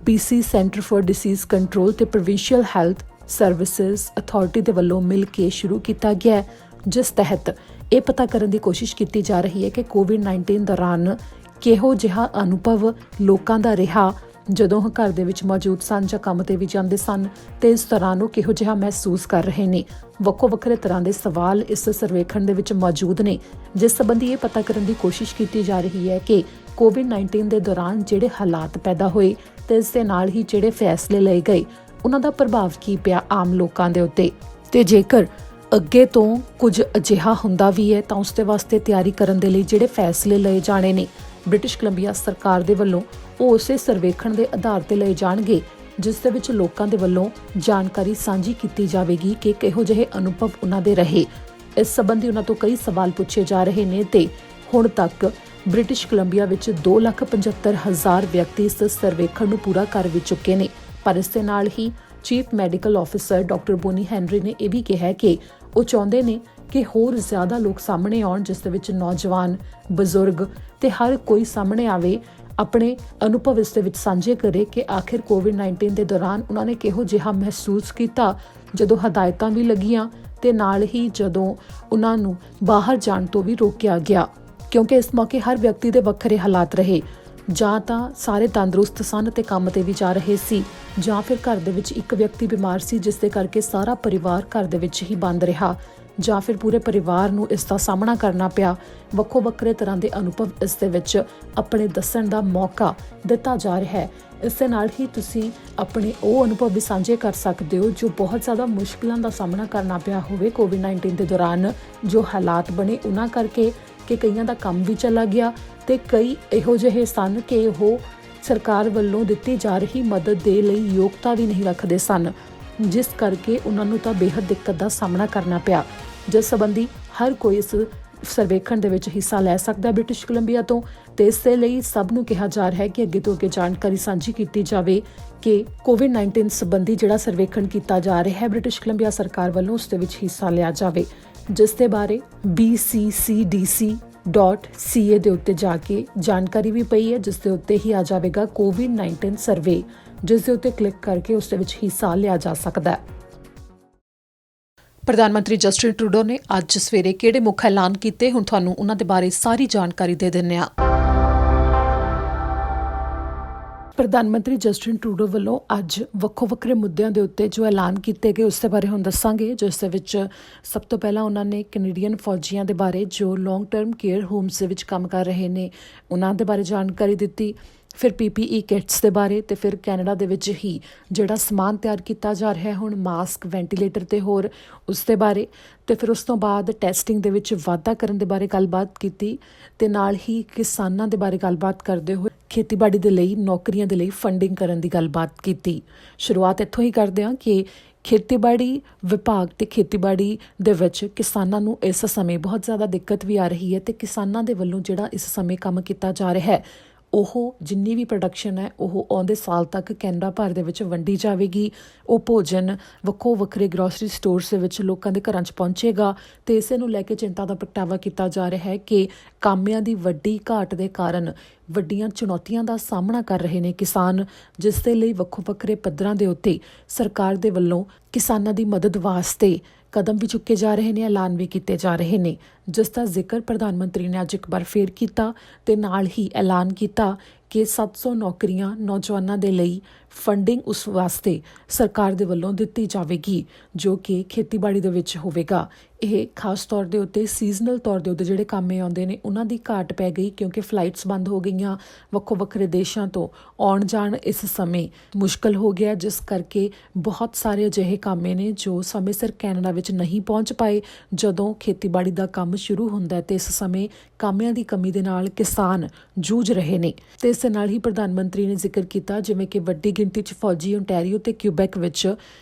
S1: BC centre for disease control ਤੇ ਪ੍ਰੋਵਿੰਸ਼ੀਅਲ ਹੈਲਥ ਸਰਵਿਸਿਜ਼ ਅਥਾਰਟੀ ਦੇ ਵੱਲੋਂ ਮਿਲ ਕੇ ਸ਼ੁਰੂ ਕੀਤਾ ਗਿਆ ਹੈ, ਜਿਸ ਤਹਿਤ ਇਹ ਪਤਾ ਕਰਨ ਦੀ ਕੋਸ਼ਿਸ਼ ਕੀਤੀ ਜਾ ਰਹੀ ਹੈ ਕਿ ਕੋਵਿਡ-19 ਦੌਰਾਨ ਕਿਹੋ ਜਿਹਾ ਅਨੁਭਵ ਲੋਕਾਂ ਦਾ ਰਿਹਾ ਜਦੋਂ ਉਹ ਘਰ ਦੇ ਵਿੱਚ ਮੌਜੂਦ ਸਨ ਜਾਂ ਕੰਮ ਤੇ ਵੀ ਜਾਂਦੇ ਸਨ ਤੇ ਇਸ ਦੌਰਾਨ ਉਹ ਕਿਹੋ ਜਿਹਾ ਮਹਿਸੂਸ ਕਰ ਰਹੇ ਨੇ। ਵੱਖੋ ਵੱਖਰੇ ਤਰ੍ਹਾਂ ਦੇ ਸਵਾਲ ਇਸ ਸਰਵੇਖਣ ਦੇ ਵਿੱਚ ਮੌਜੂਦ ਨੇ, ਜਿਸ ਸੰਬੰਧੀ ਇਹ ਪਤਾ ਕਰਨ ਦੀ ਕੋਸ਼ਿਸ਼ ਕੀਤੀ ਜਾ ਰਹੀ ਹੈ ਕਿ ਕੋਵਿਡ-19 ਦੇ ਦੌਰਾਨ ਜਿਹੜੇ ਹਾਲਾਤ ਪੈਦਾ ਹੋਏ ਤੇ ਇਸ ਦੇ ਨਾਲ ਹੀ ਜਿਹੜੇ ਫੈਸਲੇ ਲਏ ਗਏ ਉਹਨਾਂ ਦਾ ਪ੍ਰਭਾਵ ਕੀ ਪਿਆ ਆਮ ਲੋਕਾਂ ਦੇ ਉੱਤੇ, ਤੇ ਜੇਕਰ ਅੱਗੇ ਤੋਂ ਕੁਝ ਅਜਿਹਾ ਹੁੰਦਾ ਵੀ ਹੈ ਤਾਂ ਉਸ ਦੇ ਵਾਸਤੇ ਤਿਆਰੀ ਕਰਨ ਦੇ ਲਈ ਜਿਹੜੇ ਫੈਸਲੇ ਲਏ ਜਾਣੇ ਨੇ ਬ੍ਰਿਟਿਸ਼ ਕੋਲੰਬੀਆ ਸਰਕਾਰ ਦੇ ਵੱਲੋਂ ਉਹ ਉਸੇ ਸਰਵੇਖਣ ਦੇ ਆਧਾਰ ਤੇ ਲਏ ਜਾਣਗੇ, ਜਿਸ ਦੇ ਵਿੱਚ ਲੋਕਾਂ ਦੇ ਵੱਲੋਂ ਜਾਣਕਾਰੀ ਸਾਂਝੀ ਕੀਤੀ ਜਾਵੇਗੀ ਕਿ ਕਿਹੋ ਜਿਹੇ ਅਨੁਭਵ ਉਹਨਾਂ ਦੇ ਰਹੇ। ਇਸ ਸੰਬੰਧੀ ਉਹਨਾਂ ਤੋਂ ਕਈ ਸਵਾਲ ਪੁੱਛੇ ਜਾ ਰਹੇ ਨੇ ਤੇ ਹੁਣ ਤੱਕ ਬ੍ਰਿਟਿਸ਼ ਕੋਲੰਬੀਆ ਵਿੱਚ 2,75,000 ਵਿਅਕਤੀ ਇਸ ਸਰਵੇਖਣ ਨੂੰ ਪੂਰਾ ਕਰ ਵੀ ਚੁੱਕੇ ਨੇ। ਪਰ ਇਸ ਦੇ ਨਾਲ ਹੀ chief medical officer doctor Bonnie Henry ਨੇ ਇਹ ਵੀ ਕਿਹਾ ਕਿ ਉਹ ਚਾਹੁੰਦੇ ਨੇ ਕਿ ਹੋਰ ਜ਼ਿਆਦਾ ਲੋਕ ਸਾਹਮਣੇ ਆਉਣ, ਜਿਸ ਦੇ ਵਿੱਚ ਨੌਜਵਾਨ, ਬਜ਼ੁਰਗ ਤੇ ਹਰ ਕੋਈ ਸਾਹਮਣੇ ਆਵੇ, ਆਪਣੇ ਅਨੁਭਵ ਇਸ ਦੇ ਵਿੱਚ ਸਾਂਝੇ ਕਰੇ ਕਿ ਆਖਿਰ ਕੋਵਿਡ-19 ਦੇ ਦੌਰਾਨ ਉਹਨਾਂ ਨੇ ਕਿਹੋ ਜਿਹਾ ਮਹਿਸੂਸ ਕੀਤਾ ਜਦੋਂ ਹਦਾਇਤਾਂ ਵੀ ਲੱਗੀਆਂ ਤੇ ਨਾਲ ਹੀ ਜਦੋਂ ਉਹਨਾਂ ਨੂੰ ਬਾਹਰ ਜਾਣ ਤੋਂ ਵੀ ਰੋਕਿਆ ਗਿਆ, ਕਿਉਂਕਿ ਇਸ ਮੌਕੇ ਹਰ ਵਿਅਕਤੀ ਦੇ ਵੱਖਰੇ ਹਾਲਾਤ ਰਹੇ। ਜਾਂ ਤਾਂ ਸਾਰੇ ਤੰਦਰੁਸਤ ਸਨ ਤੇ ਕੰਮ ਤੇ ਵੀ ਜਾ ਰਹੇ ਸੀ, ਜਾਂ ਫਿਰ ਘਰ ਦੇ ਵਿੱਚ ਇੱਕ ਵਿਅਕਤੀ ਬਿਮਾਰ ਸੀ ਜਿਸ ਦੇ ਕਰਕੇ ਸਾਰਾ ਪਰਿਵਾਰ ਘਰ ਦੇ ਵਿੱਚ ਹੀ ਬੰਦ ਰਿਹਾ, ਜਾਂ ਫਿਰ ਪੂਰੇ ਪਰਿਵਾਰ ਨੂੰ ਇਸ ਦਾ ਸਾਹਮਣਾ ਕਰਨਾ ਪਿਆ। ਵੱਖੋ ਵੱਖਰੇ ਤਰ੍ਹਾਂ ਦੇ ਅਨੁਭਵ ਇਸ ਦੇ ਵਿੱਚ ਆਪਣੇ ਦੱਸਣ ਦਾ ਮੌਕਾ ਦਿੱਤਾ ਜਾ ਰਿਹਾ ਹੈ। ਇਸ ਦੇ ਨਾਲ ਹੀ ਤੁਸੀਂ ਆਪਣੇ ਉਹ ਅਨੁਭਵ ਵੀ ਸਾਂਝੇ ਕਰ ਸਕਦੇ ਹੋ ਜੋ ਬਹੁਤ ਜ਼ਿਆਦਾ ਮੁਸ਼ਕਿਲਾਂ ਦਾ ਸਾਹਮਣਾ ਕਰਨਾ ਪਿਆ ਹੋਵੇ ਕੋਵਿਡ-19 ਦੇ ਦੌਰਾਨ, ਜੋ ਹਾਲਾਤ ਬਣੇ ਉਹਨਾਂ ਕਰਕੇ ਕਿ ਕਈਆਂ ਦਾ ਕੰਮ ਵੀ ਚਲਾ ਗਿਆ ਤੇ ਕਈ ਇਹੋ ਜਿਹੇ ਸਨ ਕਿ ਉਹ ਸਰਕਾਰ ਵੱਲੋਂ ਦਿੱਤੀ ਜਾ ਰਹੀ ਮਦਦ ਦੇ ਲਈ ਯੋਗਤਾ ਵੀ ਨਹੀਂ ਰੱਖਦੇ ਸਨ, ਜਿਸ ਕਰਕੇ ਉਹਨਾਂ ਨੂੰ ਤਾਂ ਬੇਹੱਦ ਦਿੱਕਤ ਦਾ ਸਾਹਮਣਾ ਕਰਨਾ ਪਿਆ। ਜਿਸ ਸੰਬੰਧੀ ਹਰ ਕੋਈ ਇਸ ਸਰਵੇਖਣ ਦੇ ਵਿੱਚ ਹਿੱਸਾ ਲੈ ਸਕਦਾ ਬ੍ਰਿਟਿਸ਼ ਕੋਲੰਬੀਆ ਤੋਂ, ਤੇ ਇਸ ਦੇ ਲਈ ਸਭ ਨੂੰ ਕਿਹਾ ਜਾ ਰਿਹਾ ਹੈ ਕਿ ਅੱਗੇ ਤੋਂ ਅੱਗੇ ਜਾਣਕਾਰੀ ਸਾਂਝੀ ਕੀਤੀ ਜਾਵੇ ਕਿ ਕੋਵਿਡ-19 ਸੰਬੰਧੀ ਜਿਹੜਾ ਸਰਵੇਖਣ ਕੀਤਾ ਜਾ ਰਿਹਾ ਹੈ ਬ੍ਰਿਟਿਸ਼ ਕੋਲੰਬੀਆ ਸਰਕਾਰ ਵੱਲੋਂ ਉਸ ਦੇ ਵਿੱਚ ਹਿੱਸਾ ਲਿਆ ਜਾਵੇ, ਜਿਸ ਦੇ ਬਾਰੇ bccdc.ca ਦੇ ਉੱਤੇ ਜਾ ਕੇ ਜਾਣਕਾਰੀ ਵੀ ਪਈ ਹੈ, ਜਿਸ ਦੇ ਉੱਤੇ ਹੀ ਆ ਜਾਵੇਗਾ ਕੋਵਿਡ-19 ਸਰਵੇ, ਜਿਸ ਦੇ ਉੱਤੇ ਕਲਿੱਕ ਕਰਕੇ ਉਸ ਦੇ ਵਿੱਚ ਹਿੱਸਾ ਲਿਆ ਜਾ ਸਕਦਾ ਹੈ। ਪ੍ਰਧਾਨ ਮੰਤਰੀ ਜਸਟਿਨ ਟਰੂਡੋ ਨੇ ਅੱਜ ਸਵੇਰੇ ਕਿਹੜੇ ਮੁੱਖ ਐਲਾਨ ਕੀਤੇ, ਹੁਣ ਤੁਹਾਨੂੰ ਉਹਨਾਂ ਦੇ ਬਾਰੇ ਸਾਰੀ ਜਾਣਕਾਰੀ ਦੇ ਦਿੰਦੇ ਹਾਂ। ਪ੍ਰਧਾਨ ਮੰਤਰੀ ਜਸਟਿਨ ਟਰੂਡੋ ਵੱਲੋਂ ਅੱਜ ਵੱਖੋ ਵੱਖਰੇ ਮੁੱਦਿਆਂ ਦੇ ਉੱਤੇ ਜੋ ਐਲਾਨ ਕੀਤੇ ਗਏ ਉਸ ਦੇ ਬਾਰੇ ਹੁਣ ਦੱਸਾਂਗੇ, ਜਿਸ ਦੇ ਵਿੱਚ ਸਭ ਤੋਂ ਪਹਿਲਾਂ ਉਹਨਾਂ ਨੇ ਕੈਨੇਡੀਅਨ ਫੌਜੀਆਂ ਦੇ ਬਾਰੇ ਜੋ ਲੌਂਗ ਟਰਮ ਕੇਅਰ ਹੋਮਸ ਦੇ ਵਿੱਚ ਕੰਮ ਕਰ ਰਹੇ ਨੇ ਉਹਨਾਂ ਦੇ ਬਾਰੇ ਜਾਣਕਾਰੀ ਦਿੱਤੀ। ਫਿਰ PPE ਕਿਟਸ ਦੇ ਬਾਰੇ ਤੇ ਫਿਰ ਕੈਨੇਡਾ ਦੇ ਵਿੱਚ ਹੀ ਜਿਹੜਾ ਸਮਾਨ ਤਿਆਰ ਕੀਤਾ ਜਾ ਰਿਹਾ ਹੈ ਹੁਣ ਮਾਸਕ, ਵੈਂਟੀਲੇਟਰ ਤੇ ਹੋਰ ਉਸ ਦੇ ਬਾਰੇ, ਤੇ ਫਿਰ ਉਸ ਤੋਂ ਬਾਅਦ ਟੈਸਟਿੰਗ ਦੇ ਵਿੱਚ ਵਾਧਾ ਕਰਨ ਦੇ ਬਾਰੇ ਗੱਲਬਾਤ ਕੀਤੀ ਤੇ ਨਾਲ ਹੀ ਕਿਸਾਨਾਂ ਦੇ ਬਾਰੇ ਗੱਲਬਾਤ ਕਰਦੇ ਹੋਏ ਖੇਤੀਬਾੜੀ ਦੇ ਲਈ ਨੌਕਰੀਆਂ ਦੇ ਲਈ ਫੰਡਿੰਗ ਕਰਨ ਦੀ ਗੱਲਬਾਤ ਕੀਤੀ। ਸ਼ੁਰੂਆਤ ਇੱਥੋਂ ਹੀ ਕਰਦੇ ਹਾਂ ਕਿ ਖੇਤੀਬਾੜੀ ਵਿਭਾਗ ਤੇ ਖੇਤੀਬਾੜੀ ਦੇ ਵਿੱਚ ਕਿਸਾਨਾਂ ਨੂੰ ਇਸ ਸਮੇਂ ਬਹੁਤ ਜ਼ਿਆਦਾ ਦਿੱਕਤ ਵੀ ਆ ਰਹੀ ਹੈ ਤੇ ਕਿਸਾਨਾਂ ਦੇ ਵੱਲੋਂ ਜਿਹੜਾ ਇਸ ਸਮੇਂ ਕੰਮ ਕੀਤਾ ਜਾ ਰਿਹਾ ਹੈ ਉਹ ਜਿੰਨੀ ਵੀ ਪ੍ਰੋਡਕਸ਼ਨ ਹੈ ਉਹ ਆਉਂਦੇ ਸਾਲ ਤੱਕ ਕੈਨੇਡਾ ਭਰ ਦੇ ਵਿੱਚ ਵੰਡੀ ਜਾਵੇਗੀ। ਉਹ ਭੋਜਨ ਵੱਖੋ ਵੱਖਰੇ ਗਰੋਸਰੀ ਸਟੋਰਸ ਦੇ ਵਿੱਚ ਲੋਕਾਂ ਦੇ ਘਰਾਂ 'ਚ ਪਹੁੰਚੇਗਾ ਤੇ ਇਸੇ ਨੂੰ ਲੈ ਕੇ ਚਿੰਤਾ ਦਾ ਪ੍ਰਗਟਾਵਾ ਕੀਤਾ ਜਾ ਰਿਹਾ ਹੈ ਕਿ ਕਾਮਿਆਂ ਦੀ ਵੱਡੀ ਘਾਟ ਦੇ ਕਾਰਨ ਵੱਡੀਆਂ ਚੁਣੌਤੀਆਂ ਦਾ ਸਾਹਮਣਾ ਕਰ ਰਹੇ ਨੇ ਕਿਸਾਨ, ਜਿਸ ਦੇ ਲਈ ਵੱਖੋ ਵੱਖਰੇ ਪੱਧਰਾਂ ਦੇ ਉੱਤੇ ਸਰਕਾਰ ਦੇ ਵੱਲੋਂ ਕਿਸਾਨਾਂ ਦੀ ਮਦਦ ਵਾਸਤੇ ਕਦਮ ਵੀ ਚੁੱਕੇ ਜਾ ਰਹੇ ਨੇ, ਐਲਾਨ ਵੀ ਕੀਤੇ ਜਾ ਰਹੇ ਨੇ, ਜਿਸ ਦਾ ਜ਼ਿਕਰ ਪ੍ਰਧਾਨ ਮੰਤਰੀ ਨੇ ਅੱਜ ਇੱਕ ਵਾਰ ਫੇਰ ਕੀਤਾ ਤੇ ਨਾਲ ਹੀ ਐਲਾਨ ਕੀਤਾ ਕਿ 700 ਨੌਕਰੀਆਂ ਨੌਜਵਾਨਾਂ ਦੇ ਲਈ ਫੰਡਿੰਗ ਉਸ ਵਾਸਤੇ ਸਰਕਾਰ ਦੇ ਵੱਲੋਂ ਦਿੱਤੀ ਜਾਵੇਗੀ ਜੋ ਕਿ ਖੇਤੀਬਾੜੀ ਦੇ ਵਿੱਚ ਹੋਵੇਗਾ। ਇਹ ਖਾਸ ਤੌਰ ਦੇ ਉੱਤੇ ਸੀਜ਼ਨਲ ਤੌਰ ਦੇ ਉੱਤੇ ਜਿਹੜੇ ਕਾਮੇ ਆਉਂਦੇ ਨੇ ਉਹਨਾਂ ਦੀ ਘਾਟ ਪੈ ਗਈ ਕਿਉਂਕਿ ਫਲਾਈਟਸ ਬੰਦ ਹੋ ਗਈਆਂ, ਵੱਖੋ ਵੱਖਰੇ ਦੇਸ਼ਾਂ ਤੋਂ ਆਉਣ ਜਾਣ ਇਸ ਸਮੇਂ ਮੁਸ਼ਕਲ ਹੋ ਗਿਆ, ਜਿਸ ਕਰਕੇ ਬਹੁਤ ਸਾਰੇ ਅਜਿਹੇ ਕਾਮੇ ਨੇ ਜੋ ਸਮੇਂ ਸਿਰ ਕੈਨੇਡਾ ਵਿੱਚ ਨਹੀਂ ਪਹੁੰਚ ਪਾਏ ਜਦੋਂ ਖੇਤੀਬਾੜੀ ਦਾ ਕੰਮ ਸ਼ੁਰੂ ਹੁੰਦਾ ਤੇ ਇਸ ਸਮੇਂ ਕਾਮਿਆਂ ਦੀ ਕਮੀ ਦੇ ਨਾਲ ਕਿਸਾਨ ਜੂਝ ਰਹੇ ਨੇ। ਤੇ ਇਸ ਨਾਲ ਹੀ ਪ੍ਰਧਾਨ ਮੰਤਰੀ ਨੇ ਜ਼ਿਕਰ ਕੀਤਾ ਜਿਵੇਂ ਕਿ ਵੱਡੀ ਗਿਣਤੀ 'ਚ ਫੌਜੀ ਓਨਟਾਰੀਓ ਤੇ ਕਿਊਬੈਕ ਵਿੱਚ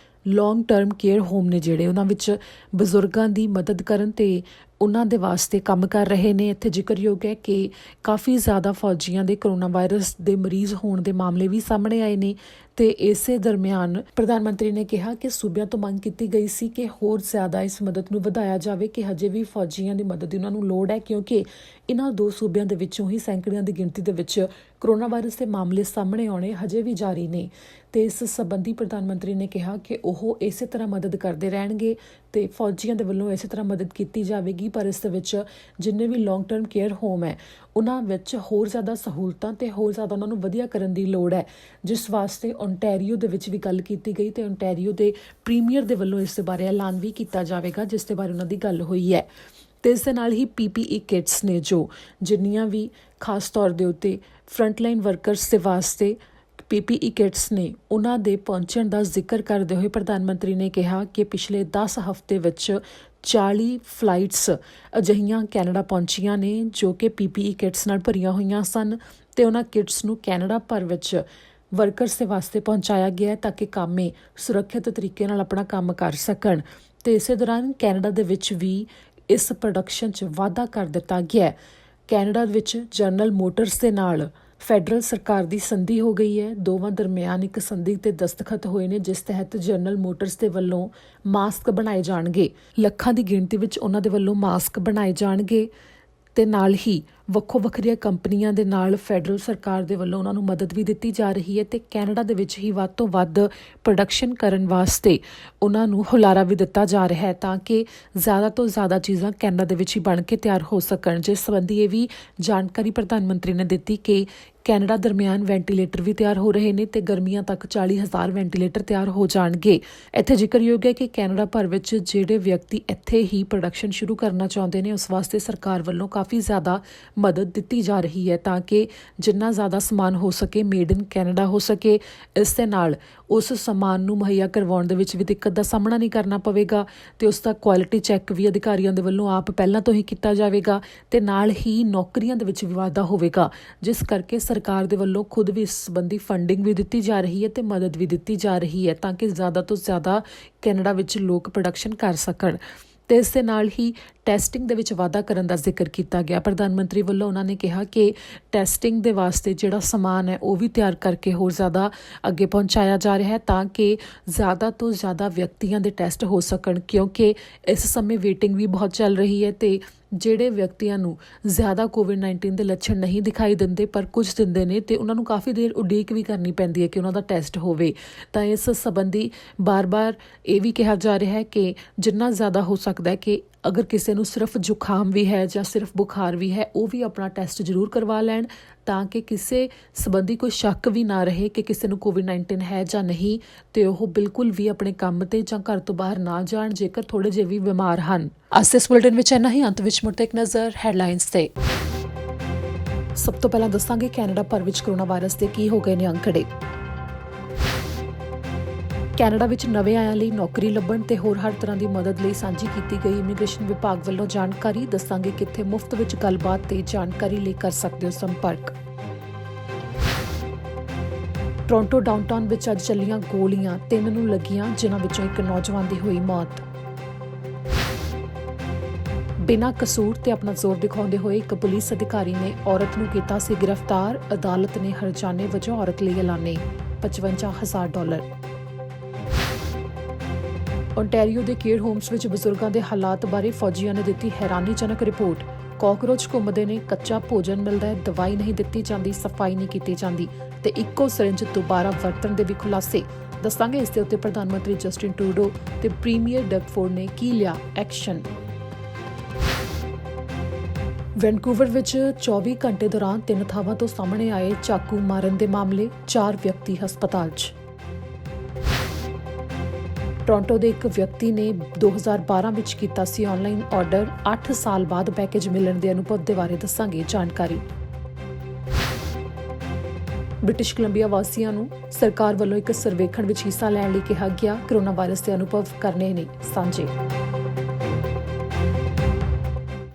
S1: ਲੌਂਗ ਟਰਮ ਕੇਅਰ ਹੋਮ ਨੇ ਜਿਹੜੇ ਉਹਨਾਂ ਵਿੱਚ ਬਜ਼ੁਰਗਾਂ ਦੀ ਮਦਦ ਕਰਨ ਤੇ ਉਹਨਾਂ ਦੇ ਵਾਸਤੇ ਕੰਮ ਕਰ ਰਹੇ ਨੇ। ਇੱਥੇ ਜ਼ਿਕਰਯੋਗ ਹੈ ਕਿ ਕਾਫੀ ਜ਼ਿਆਦਾ ਫੌਜੀਆਂ ਦੇ ਕਰੋਨਾ ਵਾਇਰਸ ਦੇ ਮਰੀਜ਼ ਹੋਣ ਦੇ ਮਾਮਲੇ ਵੀ ਸਾਹਮਣੇ ਆਏ ਨੇ ਤੇ ਇਸੇ ਦਰਮਿਆਨ ਪ੍ਰਧਾਨ ਮੰਤਰੀ ਨੇ ਕਿਹਾ ਕਿ ਸੂਬਿਆਂ ਤੋਂ ਮੰਗ ਕੀਤੀ ਗਈ ਸੀ ਕਿ ਹੋਰ ਜ਼ਿਆਦਾ ਇਸ ਮਦਦ ਨੂੰ ਵਧਾਇਆ ਜਾਵੇ ਕਿ ਹਜੇ ਵੀ ਫੌਜੀਆਂ ਦੀ ਮਦਦ ਦੀ ਉਹਨਾਂ ਨੂੰ ਲੋੜ ਹੈ ਕਿਉਂਕਿ ਇਹਨਾਂ ਦੋ ਸੂਬਿਆਂ ਦੇ ਵਿੱਚੋਂ ਹੀ ਸੈਂਕੜਿਆਂ ਦੀ ਗਿਣਤੀ ਦੇ ਵਿੱਚ ਕਰੋਨਾ ਵਾਇਰਸ ਦੇ ਮਾਮਲੇ ਸਾਹਮਣੇ ਆਉਣੇ ਹਜੇ ਵੀ ਜਾਰੀ ਨੇ ਤੇ ਇਸ ਸੰਬੰਧੀ ਪ੍ਰਧਾਨ ਮੰਤਰੀ ਨੇ ਕਿਹਾ ਕਿ ਉਹ ਇਸੇ ਤਰ੍ਹਾਂ ਮਦਦ ਕਰਦੇ ਰਹਿਣਗੇ ਤੇ ਫੌਜੀਆਂ ਦੇ ਵੱਲੋਂ ਇਸੇ ਤਰ੍ਹਾਂ ਮਦਦ ਕੀਤੀ ਜਾਵੇਗੀ। ਪਰ ਇਸ ਦੇ ਵਿੱਚ ਜਿੰਨੇ ਵੀ ਲੌਂਗ ਟਰਮ ਕੇਅਰ ਹੋਮ ਹੈ ਉਹਨਾਂ ਵਿੱਚ ਹੋਰ ਜ਼ਿਆਦਾ ਸਹੂਲਤਾਂ ਤੇ ਹੋਰ ਜ਼ਿਆਦਾ ਉਹਨਾਂ ਨੂੰ ਵਧੀਆ ਕਰਨ ਦੀ ਲੋੜ ਹੈ, ਜਿਸ ਵਾਸਤੇ ਓਨਟਾਰੀਓ ਦੇ ਵਿੱਚ ਵੀ ਗੱਲ ਕੀਤੀ ਗਈ ਤੇ ਓਨਟਾਰੀਓ ਦੇ ਪ੍ਰੀਮੀਅਰ ਦੇ ਵੱਲੋਂ ਇਸ ਦੇ ਬਾਰੇ ਐਲਾਨ ਵੀ ਕੀਤਾ ਜਾਵੇਗਾ ਜਿਸ ਦੇ ਬਾਰੇ ਉਹਨਾਂ ਦੀ ਗੱਲ ਹੋਈ ਹੈ। ਤੇ ਇਸ ਦੇ ਨਾਲ ਹੀ PPE ਕਿਟਸ ਨੇ ਜੋ ਜਿੰਨੀਆਂ ਵੀ ਖਾਸ ਤੌਰ ਦੇ ਉੱਤੇ ਫਰੰਟਲਾਈਨ ਵਰਕਰਸ ਦੇ ਵਾਸਤੇ PPE ਕਿਟਸ ਨੇ ਉਹਨਾਂ ਦੇ ਪਹੁੰਚਣ ਦਾ ਜ਼ਿਕਰ ਕਰਦੇ ਹੋਏ ਪ੍ਰਧਾਨ ਮੰਤਰੀ ਨੇ ਕਿਹਾ ਕਿ ਪਿਛਲੇ 10 ਹਫ਼ਤੇ ਵਿੱਚ 40 ਫਲਾਈਟਸ ਅਜਿਹੀਆਂ ਕੈਨੇਡਾ ਪਹੁੰਚੀਆਂ ਨੇ ਜੋ ਕਿ PPE ਕਿਟਸ ਨਾਲ ਭਰੀਆਂ ਹੋਈਆਂ ਸਨ ਤੇ ਉਹਨਾਂ ਕਿਟਸ ਨੂੰ ਕੈਨੇਡਾ ਭਰ ਵਿੱਚ ਵਰਕਰਸ ਦੇ ਵਾਸਤੇ ਪਹੁੰਚਾਇਆ ਗਿਆ ਤਾਂ ਕਿ ਕਾਮੇ ਸੁਰੱਖਿਅਤ ਤਰੀਕੇ ਨਾਲ ਆਪਣਾ ਕੰਮ ਕਰ ਸਕਣ। ਤੇ ਇਸੇ ਦੌਰਾਨ ਕੈਨੇਡਾ ਦੇ ਵਿੱਚ ਵੀ ਇਸ ਪ੍ਰੋਡਕਸ਼ਨ 'ਚ ਵਾਧਾ ਕਰ ਦਿੱਤਾ ਗਿਆ। ਕੈਨੇਡਾ ਵਿੱਚ ਜਨਰਲ ਮੋਟਰਸ ਦੇ ਨਾਲ ਫੈਡਰਲ ਸਰਕਾਰ ਦੀ ਸੰਧੀ ਹੋ ਗਈ ਹੈ। ਦੋਵਾਂ ਦਰਮਿਆਨ ਇੱਕ ਸੰਧੀ ਤੇ ਦਸਤਖਤ ਹੋਏ ਨੇ ਜਿਸ ਤਹਿਤ ਜਨਰਲ ਮੋਟਰਸ ਦੇ ਵੱਲੋਂ ਮਾਸਕ ਬਣਾਏ ਜਾਣਗੇ, ਲੱਖਾਂ ਦੀ ਗਿਣਤੀ ਵਿੱਚ ਉਹਨਾਂ ਦੇ ਵੱਲੋਂ ਮਾਸਕ ਬਣਾਏ ਜਾਣਗੇ ਤੇ ਨਾਲ ਹੀ ਵੱਖੋ ਵੱਖਰੀਆਂ ਕੰਪਨੀਆਂ ਦੇ ਨਾਲ ਫੈਡਰਲ ਸਰਕਾਰ ਦੇ ਵੱਲੋਂ ਉਹਨਾਂ ਨੂੰ ਮਦਦ ਵੀ ਦਿੱਤੀ ਜਾ ਰਹੀ ਹੈ ਤੇ ਕੈਨੇਡਾ ਦੇ ਵਿੱਚ ਹੀ ਵੱਧ ਤੋਂ ਵੱਧ ਪ੍ਰੋਡਕਸ਼ਨ ਕਰਨ ਵਾਸਤੇ ਉਹਨਾਂ ਨੂੰ ਹੁਲਾਰਾ ਵੀ ਦਿੱਤਾ ਜਾ ਰਿਹਾ ਹੈ ਤਾਂ ਕਿ ਜ਼ਿਆਦਾ ਤੋਂ ਜ਼ਿਆਦਾ ਚੀਜ਼ਾਂ ਕੈਨੇਡਾ ਦੇ ਵਿੱਚ ਹੀ ਬਣ ਕੇ ਤਿਆਰ ਹੋ ਸਕਣ। ਜਿਸ ਸੰਬੰਧੀ ਇਹ ਵੀ ਜਾਣਕਾਰੀ ਪ੍ਰਧਾਨ ਮੰਤਰੀ ਨੇ ਦਿੱਤੀ ਕਿ ਕੈਨੇਡਾ ਦਰਮਿਆਨ ਵੈਂਟੀਲੇਟਰ ਵੀ ਤਿਆਰ ਹੋ ਰਹੇ ਨੇ ਤੇ ਗਰਮੀਆਂ ਤੱਕ 40,000 ਵੈਂਟੀਲੇਟਰ ਤਿਆਰ ਹੋ ਜਾਣਗੇ। ਇੱਥੇ ਜ਼ਿਕਰਯੋਗ ਹੈ ਕਿ ਕੈਨੇਡਾ ਭਰ ਵਿੱਚ ਜਿਹੜੇ ਵਿਅਕਤੀ ਇੱਥੇ ਹੀ ਪ੍ਰੋਡਕਸ਼ਨ ਸ਼ੁਰੂ ਕਰਨਾ ਚਾਹੁੰਦੇ ਨੇ ਉਸ ਵਾਸਤੇ ਸਰਕਾਰ ਵੱਲੋਂ ਕਾਫੀ ਜ਼ਿਆਦਾ ਮਦਦ ਦਿੱਤੀ ਜਾ ਰਹੀ ਹੈ ਤਾਂ ਕਿ ਜਿੰਨਾ ਜ਼ਿਆਦਾ ਸਮਾਨ ਹੋ ਸਕੇ ਮੇਡ ਇਨ ਕੈਨੇਡਾ ਹੋ ਸਕੇ। ਇਸ ਦੇ ਨਾਲ ਉਸ ਸਮਾਨ ਨੂੰ ਮੁਹੱਈਆ ਕਰਵਾਉਣ ਦੇ ਵਿੱਚ ਵੀ ਦਿੱਕਤ ਦਾ ਸਾਹਮਣਾ ਨਹੀਂ ਕਰਨਾ ਪਵੇਗਾ ਤੇ ਉਸ ਦਾ ਕੁਆਲਿਟੀ ਚੈੱਕ ਵੀ ਅਧਿਕਾਰੀਆਂ ਦੇ ਵੱਲੋਂ ਆਪ ਪਹਿਲਾਂ ਤੋਂ ਹੀ ਕੀਤਾ ਜਾਵੇਗਾ ਤੇ ਨਾਲ ਹੀ ਨੌਕਰੀਆਂ ਦੇ ਵਿੱਚ ਵੀ ਵਾਧਾ ਹੋਵੇਗਾ, ਜਿਸ ਕਰਕੇ ਸਰਕਾਰ ਦੇ ਵੱਲੋਂ ਖੁਦ ਵੀ ਇਸ ਸੰਬੰਧੀ ਫੰਡਿੰਗ ਵੀ ਦਿੱਤੀ ਜਾ ਰਹੀ ਹੈ ਤੇ ਮਦਦ ਵੀ ਦਿੱਤੀ ਜਾ ਰਹੀ ਹੈ ਤਾਂ ਕਿ ਜ਼ਿਆਦਾ ਤੋਂ ਜ਼ਿਆਦਾ ਕੈਨੇਡਾ ਵਿੱਚ ਲੋਕ ਪ੍ਰੋਡਕਸ਼ਨ ਕਰ ਸਕਣ। ਤੇ ਇਸ ਦੇ ਨਾਲ ਹੀ ਟੈਸਟਿੰਗ ਦੇ ਵਿੱਚ ਵਾਧਾ ਕਰਨ ਦਾ ਜ਼ਿਕਰ ਕੀਤਾ ਗਿਆ। ਪ੍ਰਧਾਨ ਮੰਤਰੀ ਵੱਲੋਂ ਉਹਨਾਂ ਨੇ ਕਿਹਾ ਕਿ ਟੈਸਟਿੰਗ ਦੇ ਵਾਸਤੇ ਜਿਹੜਾ ਸਮਾਨ ਹੈ ਉਹ ਵੀ ਤਿਆਰ ਕਰਕੇ ਹੋਰ ਜ਼ਿਆਦਾ ਅੱਗੇ ਪਹੁੰਚਾਇਆ ਜਾ ਰਿਹਾ ਹੈ ਤਾਂ ਕਿ ਜ਼ਿਆਦਾ ਤੋਂ ਜ਼ਿਆਦਾ ਵਿਅਕਤੀਆਂ ਦੇ ਟੈਸਟ ਹੋ ਸਕਣ ਕਿਉਂਕਿ ਇਸ ਸਮੇਂ ਵੇਟਿੰਗ ਵੀ ਬਹੁਤ ਚੱਲ ਰਹੀ ਹੈ ਤੇ ਜਿਹੜੇ ਵਿਅਕਤੀਆਂ ਨੂੰ ਜ਼ਿਆਦਾ COVID-19 ਦੇ ਲੱਛਣ ਨਹੀਂ ਦਿਖਾਈ ਦਿੰਦੇ ਪਰ ਕੁਝ ਦਿੰਦੇ ਨੇ ਤੇ ਉਹਨਾਂ ਨੂੰ ਕਾਫੀ ਦੇਰ ਉਡੀਕ ਵੀ ਕਰਨੀ ਪੈਂਦੀ ਹੈ ਕਿ ਉਹਨਾਂ ਦਾ ਟੈਸਟ ਹੋਵੇ। ਤਾਂ ਇਸ ਸੰਬੰਧੀ ਬਾਰ-ਬਾਰ ਇਹ ਵੀ ਕਿਹਾ ਜਾ ਰਿਹਾ ਹੈ ਕਿ ਜਿੰਨਾ ਜ਼ਿਆਦਾ ਹੋ ਸਕਦਾ ਹੈ ਕਿ ਅਗਰ ਕਿਸੇ ਨੂੰ ਸਿਰਫ ਜ਼ੁਕਾਮ ਵੀ ਹੈ ਜਾਂ ਸਿਰਫ ਬੁਖਾਰ ਵੀ ਹੈ, ਉਹ ਵੀ ਆਪਣਾ ਟੈਸਟ ਜ਼ਰੂਰ ਕਰਵਾ ਲੈਣ ਤਾਂ ਕਿ ਕਿਸੇ ਸੰਬੰਧੀ ਕੋਈ ਸ਼ੱਕ ਵੀ ਨਾ ਰਹੇ ਕਿ ਕਿਸੇ ਨੂੰ ਕੋਵਿਡ-19 ਹੈ ਜਾਂ ਨਹੀਂ, ਤੇ ਉਹ ਬਿਲਕੁਲ ਵੀ ਆਪਣੇ ਕੰਮ ਤੇ ਜਾਂ ਘਰ ਤੋਂ ਬਾਹਰ ਨਾ ਜਾਣ ਜੇਕਰ ਥੋੜੇ ਜਿਹੇ ਵੀ ਬਿਮਾਰ ਹਨ। ਅੱਜ ਦੇ ਇਸ ਬੁਲੇਟਿਨ ਵਿੱਚ ਇੰਨਾ ਹੀ। ਅੰਤ ਵਿੱਚ ਮੁੜ ਤੋਂ ਇੱਕ ਨਜ਼ਰ ਹੈਡਲਾਈਨਸ ਤੇ। ਸਭ ਤੋਂ ਪਹਿਲਾਂ ਦੱਸਾਂਗੇ ਕੈਨੇਡਾ ਭਰ ਵਿੱਚ ਕੋਰੋਨਾ ਵਾਇਰਸ ਦੇ ਕੀ ਹੋ ਗਏ ਨੇ ਅੰਕੜੇ। ਕੈਨੇਡਾ ਵਿੱਚ ਨਵੇਂ ਆਇਆਂ ਲਈ ਨੌਕਰੀ ਲੱਭਣ ਤੇ ਹੋਰ ਹਰ ਤਰ੍ਹਾਂ ਦੀ ਮਦਦ ਲਈ ਸਾਂਝੀ ਕੀਤੀ ਗਈ ਇਮੀਗ੍ਰੇਸ਼ਨ ਵਿਭਾਗ ਵੱਲੋਂ ਜਾਣਕਾਰੀ। ਦੱਸਾਂਗੇ ਕਿੱਥੇ ਮੁਫਤ ਵਿੱਚ ਗੱਲਬਾਤ ਤੇ ਜਾਣਕਾਰੀ ਲਈ ਕਰ ਸਕਦੇ ਹੋ ਸੰਪਰਕ। ਟੋਰਾਂਟੋ ਡਾਊਨਟਾਊਨ ਵਿੱਚ ਅੱਜ ਚੱਲੀਆਂ ਗੋਲੀਆਂ, 3 ਨੂੰ ਲੱਗੀਆਂ ਜਿਨ੍ਹਾਂ ਵਿੱਚੋਂ ਇੱਕ ਨੌਜਵਾਨ ਦੀ ਹੋਈ ਮੌਤ। ਬਿਨਾਂ ਕਸੂਰ ਤੇ ਆਪਣਾ ਜ਼ੋਰ ਦਿਖਾਉਂਦੇ ਹੋਏ ਇੱਕ ਪੁਲਿਸ ਅਧਿਕਾਰੀ ਨੇ ਔਰਤ ਨੂੰ ਕੀਤਾ ਸੀ ਗ੍ਰਿਫਤਾਰ। ਅਦਾਲਤ ਨੇ ਹਰਜਾਨੇ ਵਜੋਂ ਔਰਤ ਲਈ ਐਲਾਨੇ $55,000। ਓਨਟਾਰੀਓ ਦੇ ਕੇਅਰ ਹੋਮਸ ਵਿੱਚ ਬਜ਼ੁਰਗਾਂ ਦੇ ਹਾਲਾਤ ਬਾਰੇ ਫੌਜੀਆਂ ਨੇ ਦਿੱਤੀ ਹੈਰਾਨੀਜਨਕ ਰਿਪੋਰਟ। ਕਾਕਰੋਚ ਘੁੰਮਦੇ ਨੇ, ਕੱਚਾ ਭੋਜਨ ਮਿਲਦਾ ਹੈ, ਦਵਾਈ ਨਹੀਂ ਦਿੱਤੀ ਜਾਂਦੀ, ਸਫਾਈ ਨਹੀਂ ਕੀਤੀ ਜਾਂਦੀ ਤੇ ਇੱਕੋ ਸਿਰਿੰਜ ਦੁਬਾਰਾ ਵਰਤਣ ਦੇ ਵੀ ਖੁਲਾਸੇ। ਦੱਸਾਂਗੇ ਇਸ ਦੇ ਉੱਤੇ ਪ੍ਰਧਾਨ ਮੰਤਰੀ ਜਸਟਿਨ ਟਰੂਡੋ ਤੇ ਪ੍ਰੀਮੀਅਰ ਡਗ ਫੋਰਡ ਨੇ ਕੀ ਲਿਆ ਐਕਸ਼ਨ। ਵੈਨਕੂਵਰ ਵਿੱਚ 24 ਘੰਟੇ ਦੌਰਾਨ 3 ਥਾਵਾਂ ਤੋਂ ਸਾਹਮਣੇ ਆਏ ਚਾਕੂ ਮਾਰਨ ਦੇ ਮਾਮਲੇ, 4 ਵਿਅਕਤੀ ਹਸਪਤਾਲ 'ਚ। ਟੋਰਾਂਟੋ ਦੇ ਇੱਕ ਵਿਅਕਤੀ ਨੇ 2012 ਵਿੱਚ ਕੀਤਾ ਸੀ ਆਨਲਾਈਨ ਆਰਡਰ। 8 ਸਾਲ ਬਾਅਦ ਪੈਕੇਜ ਮਿਲਣ ਦੇ ਅਨੁਭਵ ਦੇ ਬਾਰੇ ਦੱਸਾਂਗੇ ਜਾਣਕਾਰੀ। ਬ੍ਰਿਟਿਸ਼ ਕੋਲੰਬੀਆ ਵਾਸੀਆਂ ਨੂੰ ਸਰਕਾਰ ਵੱਲੋਂ ਇੱਕ ਸਰਵੇਖਣ ਵਿੱਚ ਹਿੱਸਾ ਲੈਣ ਲਈ ਕਿਹਾ ਗਿਆ। ਕੋਰੋਨਾ ਵਾਇਰਸ ਦੇ ਅਨੁਭਵ ਕਰਨੇ ਨੇ ਸਾਂਝੇ।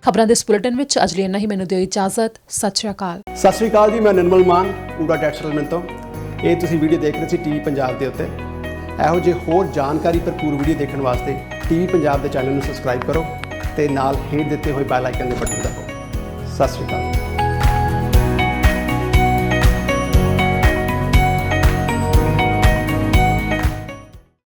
S1: ਖਬਰਾਂ ਦੇ ਇਸ ਬੁਲੇਟਿਨ ਵਿੱਚ ਅੱਜ ਲਈ ਇੰਨਾ ਹੀ। ਮੈਨੂੰ ਦਿਓ ਇਜਾਜ਼ਤ। ਸਤਿ ਸ਼੍ਰੀ ਅਕਾਲ।
S2: ਸਤਿ ਸ਼੍ਰੀ ਅਕਾਲ ਜੀ, ਮੈਂ ਨਿਰਮਲ ਮਾਨ, ਪੂਰਾ ਟੈਕਸਟਾਈਲ ਤੋਂ। ਇਹ ਤੁਸੀਂ ਵੀਡੀਓ ਦੇਖ ਰਹੇ ਸੀ ਟੀਵੀ ਪੰਜਾਬ ਦੇ ਉੱਤੇ। ਇਹੋ ਜਿਹੇ ਹੋਰ ਜਾਣਕਾਰੀ ਭਰਪੂਰ ਵੀਡੀਓ ਦੇਖਣ ਵਾਸਤੇ ਟੀਵੀ ਪੰਜਾਬ ਦੇ ਚੈਨਲ ਨੂੰ ਸਬਸਕ੍ਰਾਈਬ ਕਰੋ ਤੇ ਨਾਲ ਹੇਠ ਦਿੱਤੇ ਹੋਏ ਬੈਲ ਆਈਕਨ ਦੇ ਬਟਨ ਦਬਾਓ। ਸਤਿ ਸ਼੍ਰੀ ਅਕਾਲ।